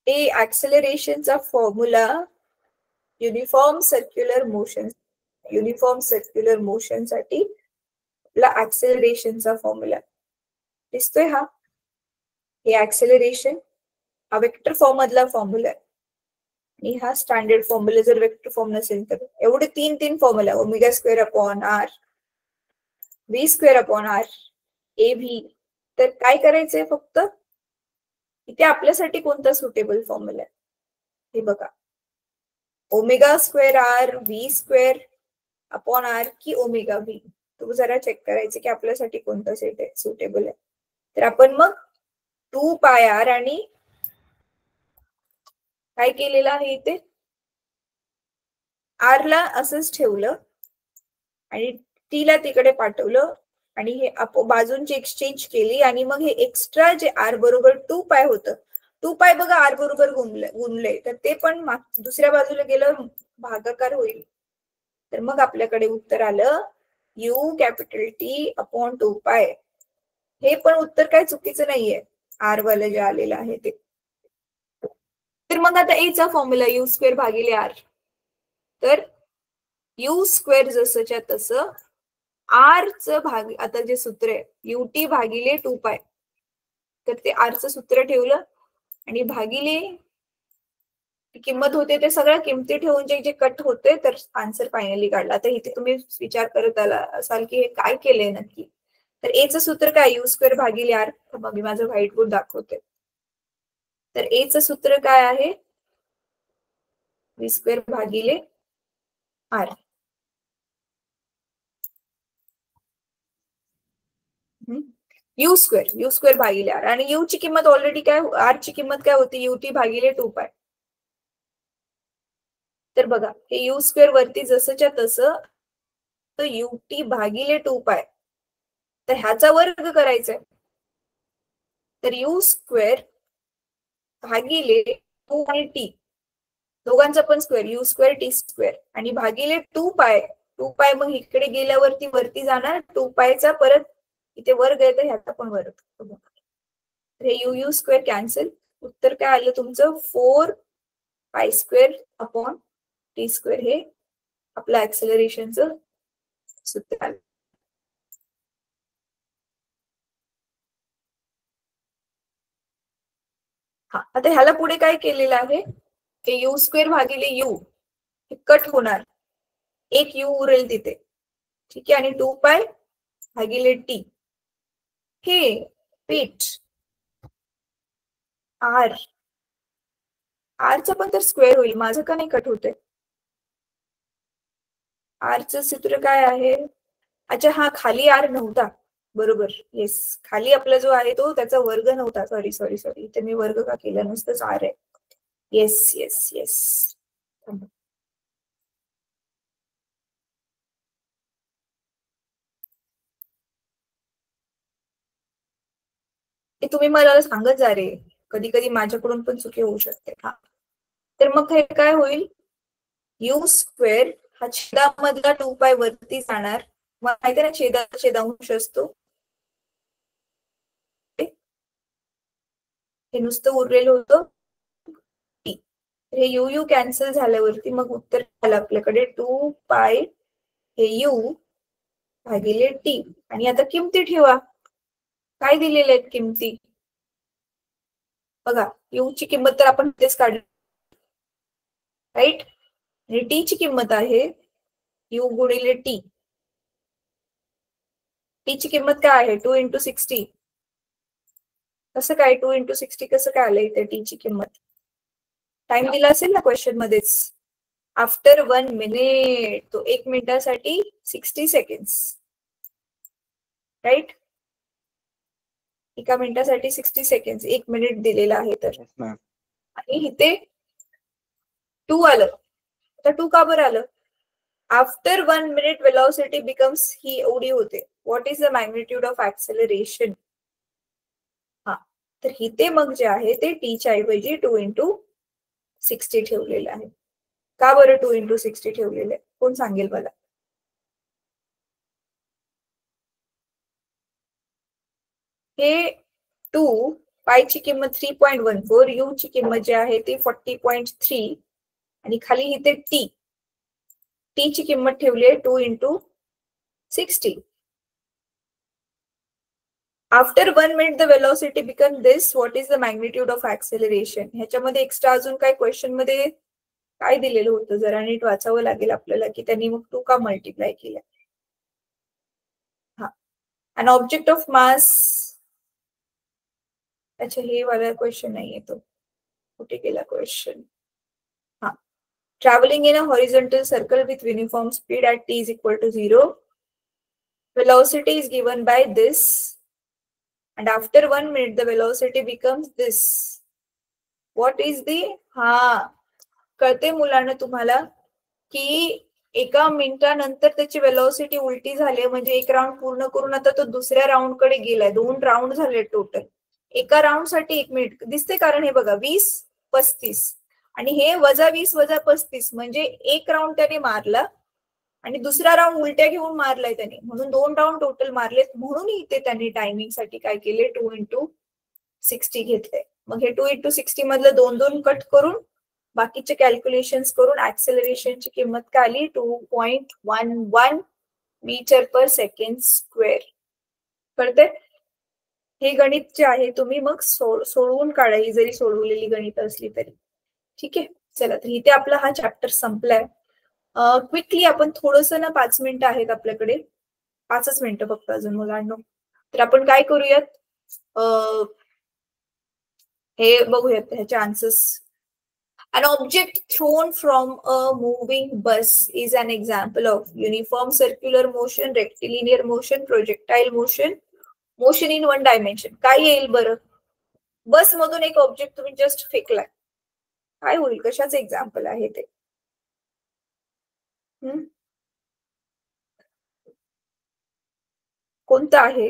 हे ऍक्सेलरेशनचा फॉर्म्युला युनिफॉर्म सर्क्युलर मोशन साठी आपला ऍक्सेलरेशनचा फॉर्म्युला दिसतोय हा. हे ऍक्सेलरेशन हा वेक्टर फॉर्म मधला फॉर्म्युला आहे आणि हा स्टँडर्ड फॉर्म्युला जर वेक्टर फॉर्म नसेल तर एवढे तीन formula omega square upon R, V square upon R, A V. तर काय करायचंय फक्त इथे आपल्यासाठी कोणता सुटेबल फॉर्म्युला आहे हे बघा. Omega square R V square upon R की ओमेगा व्ही. तुम्ही जरा चेक करायचे की आपल्यासाठी कोणता सेट आहे सुटेबल आहे. तर आपण मग 2 पाय आर आणि काय केलेलं आहे इथे आर ला असंच ठेवलं आणि टी ला तिकडे पाठवलं आणि हे बाजूंची एक्सचेंज केली आणि मग हे एक्स्ट्रा जे आर बरोबर 2 पाय होतं 2 पाय बघा आर बरोबर गुणलंय तर ते पण दुसऱ्या बाजूला गेलं भागाकार होईल. तर मग आपल्याकडे उत्तर आलं यू कॅपिटल टी अपॉन 2 पाय. हे पण उत्तर काय चुकीचं नाहीये आर वाला जे आलेलं आहे ते. तर मग आता ए चा फॉर्म्युला यू स्क्वेअर भागिले आर. तर यू स्क्वेअर जसंच्या तसं आर च भाग आता जे सूत्र आहे युटी भागिले 2 पाय. तर ते आर चं सूत्र ठेवलं आणि भागिले किंमत होते ते सगळ्या किमती ठेवून जे कट होते तर आन्सर फायनली काढला. तर इथे तुम्ही विचार करत आला असाल की हे काय केलंय नक्की. तर ए चं सूत्र काय यू स्क्वेअर भागिले आर. मग मी माझं व्हाईट बोर्ड दाखवते. तर ए चं सूत्र काय आहे व्ही स्क्वेअर भागिले आर. यू स्क्वेअर भागिले आर आणि यू ची किंमत ऑलरेडी काय आर ची किंमत काय होती युटी भागिले 2 पाय. तर बघा हे यू स्क्वेअर वरती जसंच्या तसं तर युटी भागिले 2 पाय. तर ह्याचा वर्ग करायचा आहे. तर यू स्क्वेअर भागिले 2 आणि टी दोघांचा पण square you square T square आणि भागिले 2 पाय. 2 पाय मग इकडे गेल्यावरती वरती जाणार 2 पायचा परत इथे वर्ग आहे तर ह्याचा पण वर्ग. हे यू यू स्क्वेअर कॅन्सल. उत्तर काय आलं तुमचं 4 pi square upon T square. हे आपलं ऍक्सेलरेशनचं सूत्र आलं. हा आता ह्याला पुढे काय केलेलं आहे हे यू स्क्वेअर भागिले यू हे कट होणार एक यू उरेल तिथे ठीक आहे आणि 2 पाय भागिले टी हे पीठ आर चा पण तर स्क्वेअर होईल. माझं का नाही कट होते. आर चं सूत्र काय आहे. अच्छा हा खाली आर नव्हता बरोबर. येस खाली आपला जो आहे तो त्याचा वर्ग नव्हता. सॉरी इथे मी वर्ग का केला नसतंच आर आहे. येस हे तुम्ही मला सांगत जा रे. कधी कधी माझ्याकडून पण चुकी होऊ शकते. हा तर मग हे काय होईल यू स्क्वेअर हा छेदामधला 2 पाय वरती जाणार. मग माहिती ना छेदांश असतो हे नुसतं उरलेलं होतं टी. हे यू यू कॅन्सल झाल्यावरती मग उत्तर आलं आपल्याकडे 2 पाय हे यू भागिले टी. आणि आता किमती ठेवा. काय दिलेल्या आहेत किमती बघा. यू ची किंमत तर आपण तेच काढली राईट आणि टी ची किंमत आहे यू गुणिले टी. टी ची किंमत काय आहे 2 × 60. कसं काय 2 × 60 कसं काय आलं इथे टी ची किंमत. टाइम दिला असेल ना क्वेश्चन मध्येच. आफ्टर 1 मिनिट तो 1 मिनिटासाठी 60 सेकंड्स राईट. 1 मिनिटासाठी 60 सेकंड्स 1 मिनिट दिलेला आहे तर आणि इथे 2 आलं. आता 2 का बरं आलं. आफ्टर 1 मिनिट वेलॉसिटी बिकम्स ही एवढी होते. What is the magnitude of acceleration. हा तर इथे मग जे आहे ते टीच्या ऐवजी 2 × 60 ठेवलेलं आहे. का बरं 2 × 60 ठेवलेलं आहे कोण सांगेल मला. हे 2 पायची किंमत 3.14 यू ची किंमत जी आहे ती 40.3 आणि खाली इथे टी ची किंमत ठेवली आहे 2 × 60 after 1 minute the velocity become this, what is the magnitude of acceleration. ह्याच्यामध्ये एक्स्ट्रा अजून काय क्वेश्चन मध्ये काय दिलेलं होतं, जरा नीट वाचावं लागेल आपल्याला की त्यांनी मग 2 का मल्टिप्लाय केलं. हा, अन ऑब्जेक्ट ऑफ मास. अच्छा, हे वाला क्वेश्चन नाही येतो, कुठे गेला क्वेश्चन. हा, traveling in a horizontal circle with uniform speed at t is equal to 0. Velocity is given by this, and after 1 minute the velocity becomes this. What is the, हा कळते मुलांना तुम्हाला की एका मिनिटानंतर त्याची वेलॉसिटी उलटी झाली, म्हणजे एक राऊंड पूर्ण करून आता तो दुसऱ्या राऊंड कडे गेलाय. 2 राऊंड झाले टोटल. एका राऊंड साठी 1 मिनिट दिसते, कारण हे बघा 20 35 आणि हे -20 -35 म्हणजे एक राऊंड त्याने मारला आणि दुसरा राऊंड उलट्या घेऊन मारलाय त्याने, म्हणून 2 राऊंड टोटल मारलेत. म्हणून इथे त्यांनी टायमिंग साठी काय केले, 2 × 60 घेतले. मग हे 2 × 60 मधलं 2 कट करून बाकीचे कॅल्क्युलेशन्स करून ऍक्सेलरेशनची किंमत काय आली, 2.11 मीटर पर सेकंड स्क्वेअर. कळते. हे गणित जे आहे तुम्ही मग सोडवून काढा, ही जरी सोडवलेली गणित असली तरी. ठीक आहे, चला तर इथे आपला हा चॅप्टर संपलाय. क्विकली आपण थोडस ना, 5 मिनिटं आहेत आपल्याकडे, 5च मिनिटं फक्त अजून मुलांना. तर आपण काय करूयात, हे बघूयात ह्याचे answers. An object thrown from a moving bus is an example of uniform circular motion, rectilinear motion, projectile motion, motion in one dimension. काय येईल बरं, बस मधून एक ऑब्जेक्ट तुम्ही जस्ट फेकलाय, काय होईल, कशाचं एक्झाम्पल आहे ते. कोणतं आहे.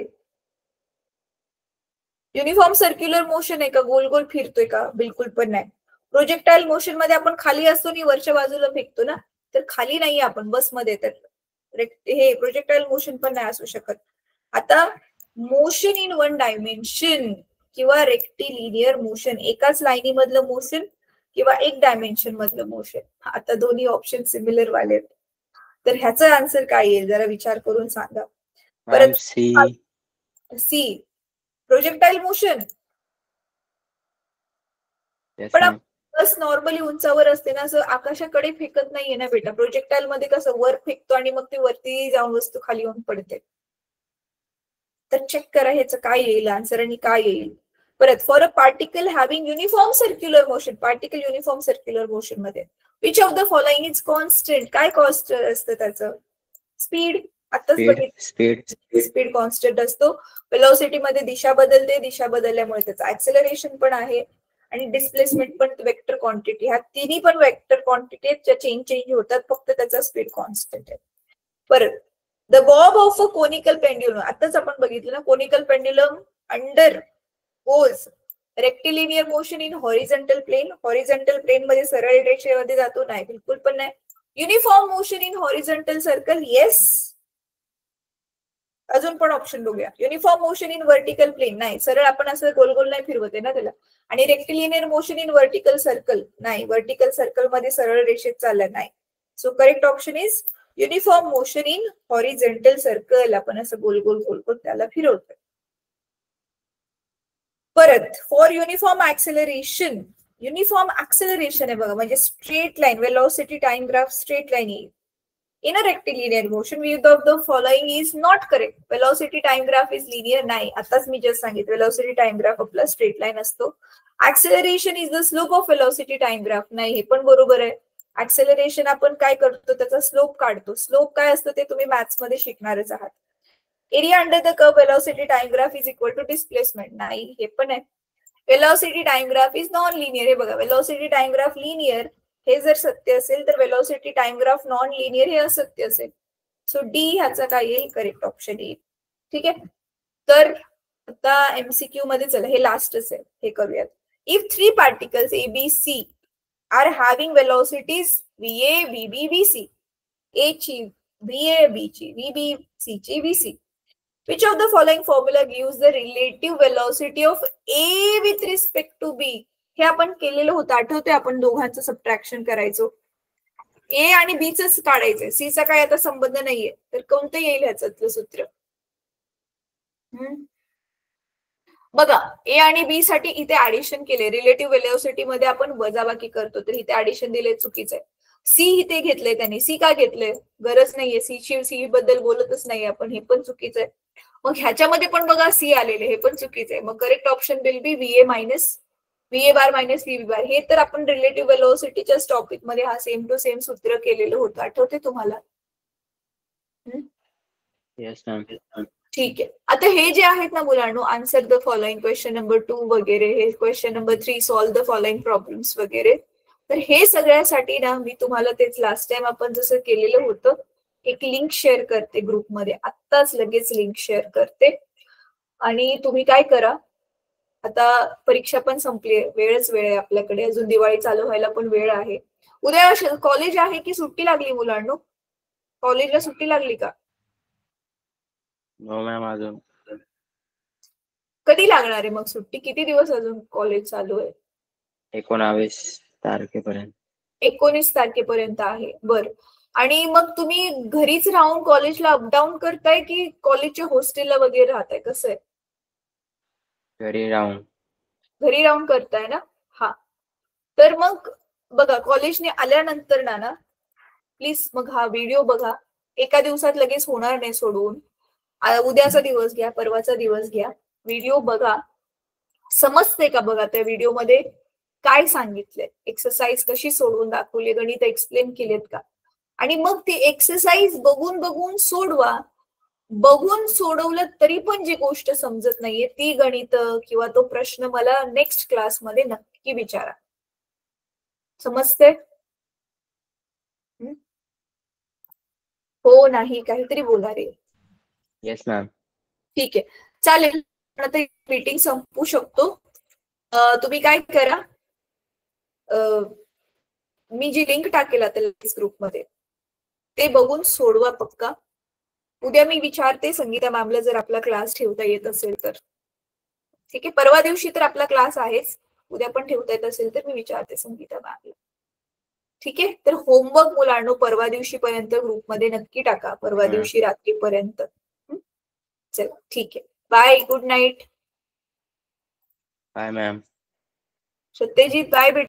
युनिफॉर्म सर्क्युलर मोशन आहे का, गोल गोल फिरतोय का, बिलकुल पण नाही. प्रोजेक्टाईल मोशन मध्ये आपण खाली असतो आणि वरच्या बाजूला फेकतो ना, तर खाली नाहीये आपण बसमध्ये, तर हे प्रोजेक्टाईल मोशन पण नाही असू शकत. आता मोशन इन वन डायमेन्शन किंवा रेक्टिलिनियर मोशन, एकाच लाईनी मधलं मोशन किंवा एक डायमेन्शन मधलं मोशन, आता दोन्ही ऑप्शन सिमिलर वाले. तर ह्याचा आन्सर काय येईल, जरा विचार करून सांगा. परत सी प्रोजेक्टाईल मोशन. पण बस नॉर्मली उंचावर असते ना, असं आकाशाकडे फेकत नाहीये ना बेटा. प्रोजेक्टाईल मध्ये कसं वर फेकतो आणि मग ते वरती जाऊन वस्तू खाली येऊन पडते. तर चेक करा ह्याचं काय येईल आन्सर आणि काय येईल. परत, for a particle having uniform circular motion, particle uniform circular motion मध्ये which of the following is constant. काय कॉन्स्टंट असतं त्याचं, स्पीड. आताच बघितलं, स्पीड कॉन्स्टंट असतो. वेलोसिटी मध्ये दिशा बदलते, दिशा बदलल्यामुळे त्याचं ऍक्सेलरेशन पण आहे आणि डिस्प्लेसमेंट पण वेक्टर क्वांटिटी. ह्या तिन्ही पण वेक्टर क्वांटिटी आहेत ज्या चेंज होतात, फक्त त्याचा स्पीड कॉन्स्टंट आहे. परत, the bob of a conical pendulum, आताच आपण बघितलं ना, conical pendulum undergoes rectilinear motion in horizontal plane. Horizontal plane मध्ये सरळ रेषेमध्ये जातो, नाही बिलकुल पण नाही. Uniform motion in horizontal circle, yes. अजून पण ऑप्शन बघूया. Uniform motion in vertical plane, नाही, सरळ आपण असं गोल गोल नाही फिरवते ना त्याला. आणि rectilinear motion in vertical circle, नाही, व्हर्टिकल सर्कल मध्ये सरळ रेषेत चाललं नाही. So correct option is uniform motion in horizontal circle, आपण असं गोल गोल गोल गोल त्याला फिरवतोय. परत, for uniform acceleration, uniform acceleration आहे बघा, म्हणजे straight line, velocity time graph straight line येईल. In a rectilinear motion, which of the following is not correct? Velocity time graph is linear, नाही, आताच मी जस्ट सांगितलं velocity time graph आपला straight line असतो. Acceleration is the slope of velocity time graph, नाही, हे पण बरोबर आहे. Acceleration आपण काय करतो, त्याचा स्लोप काढतो. स्लोप काय असतं ते तुम्ही मॅथ्स मध्ये शिकणारच आहात. Area under the curve velocity time graph is equal to displacement, नाही, हे पण आहे. Velocity time graph is non-linear, हे बघा, velocity time graph linear हे जर सत्य असेल तर velocity time graph non linear हे असत्य असेल. सो डी ह्याचा काय येईल, करेक्ट ऑप्शन येईल. ठीक आहे, तर आता एमसीक्यू मध्ये चला, हे लास्टच आहे, हे करूयात. If 3 particles A B C are having velocities VA VB VC, A ची VA, B ची VB, C ची VC, which of the following formula gives the relative velocity of A with respect to B? हे आपण केलेलं होतं, आठवतंय, आपण दोघांचं सबट्रॅक्शन करायचो. ए आणि बी च काढायचंय, सी चा काय आता संबंध नाहीये, तर कोणतं येईल ह्याचं सूत्र. बघा ए आणि बी साठी इथे ऍडिशन केले, रिलेटिव्ह वेलोसिटी मध्ये आपण वजाबाकी करतो, तर इथे ऍडिशन दिले चुकीचं आहे. सी इथे घेतलंय त्यांनी, सी का घेतलंय? गरज नाहीये, सी बद्दल बोलतच नाही आपण, हे पण चुकीचं आहे. मग ह्याच्यामध्ये पण बघा सी आलेले, हे पण चुकीचं आहे. मग correct option will be VA bar minus VB bar. हे तर आपण रिलेटिव्ह वेलोसिटीच्याच टॉपिक मध्ये हा सेम टू सेम सूत्र केलेलं होतं, आठवते तुम्हाला? Yes ma'am. ठीक आहे. आता हे जे आहेत ना मुलांनो, answer the following question number 2 वगैरे, हे question number 3 solve the following problems वगैरे, तर हे सगळ्यासाठी ना मी तुम्हाला तेच लास्ट टाइम आपण जसं केलेलं होतं, एक लिंक शेअर करते ग्रुपमध्ये, आत्ताच लगेच लिंक शेअर करते. आणि तुम्ही काय करा, आता परीक्षा पण संपली आहे, वेळच वेळ आहे आपल्याकडे, अजून दिवाळी चालू व्हायला पण वेळ आहे. उद्या कॉलेज आहे की सुट्टी लागली मुलांनो? कॉलेजला सुट्टी लागली का? नो मॅम अजून. कधी लागणार आहे मग सुट्टी? किती दिवस अजून कॉलेज चालू आहे? 19 तारखेपर्यंत. 19 तारखेपर्यंत आहे. बरं. आणि मग तुम्ही घरीच राहून कॉलेजला अपडाऊन करताय की कॉलेजच्या हॉस्टेलला वगैरे राहताय? कसं आहे? घरी राहून करताय ना? हा. तर मग बघा, कॉलेजने आल्यानंतर ना प्लीज मग हा व्हिडिओ बघा. एका दिवसात लगेच होणार नाही सोडवून. उद्याचा दिवस घ्या, परवाचा दिवस घ्या, व्हिडिओ बघा. समजते का बघा त्या व्हिडिओमध्ये काय सांगितलंय, एक्सरसाइज कशी सोडवून दाखवली, गणित एक्सप्लेन केलेत का? आणि मग ती एक्सरसाइज बघून सोडवा. बघून सोडवलं तरी पण जी गोष्ट समजत नाहीये ती गणित किंवा तो प्रश्न मला नेक्स्ट क्लासमध्ये नक्की विचारा. समजते? हो नाही काहीतरी बोला रे. Yes ma'am. ठीक आहे, चालेल. आता मीटिंग संपू शकतो. तुम्ही काय करा, मी जी लिंक टाकेल आता ग्रुपमध्ये ते बघून सोडवा पक्का. उद्या मी विचारते संगीता मॅमला जर आपला क्लास ठेवता येत असेल तर. ठीक आहे, परवा दिवशी तर आपला क्लास आहेच, उद्या पण ठेवता येत असेल तर मी विचारते संगीता मॅमला. ठीक आहे, तर होमवर्क मुलांनो परवा दिवशी पर्यंत ग्रुपमध्ये नक्की टाका, परवा दिवशी रात्रीपर्यंत. चला ठीक आहे, bye, good night. Bye ma'am. Satyajit bye बेटा.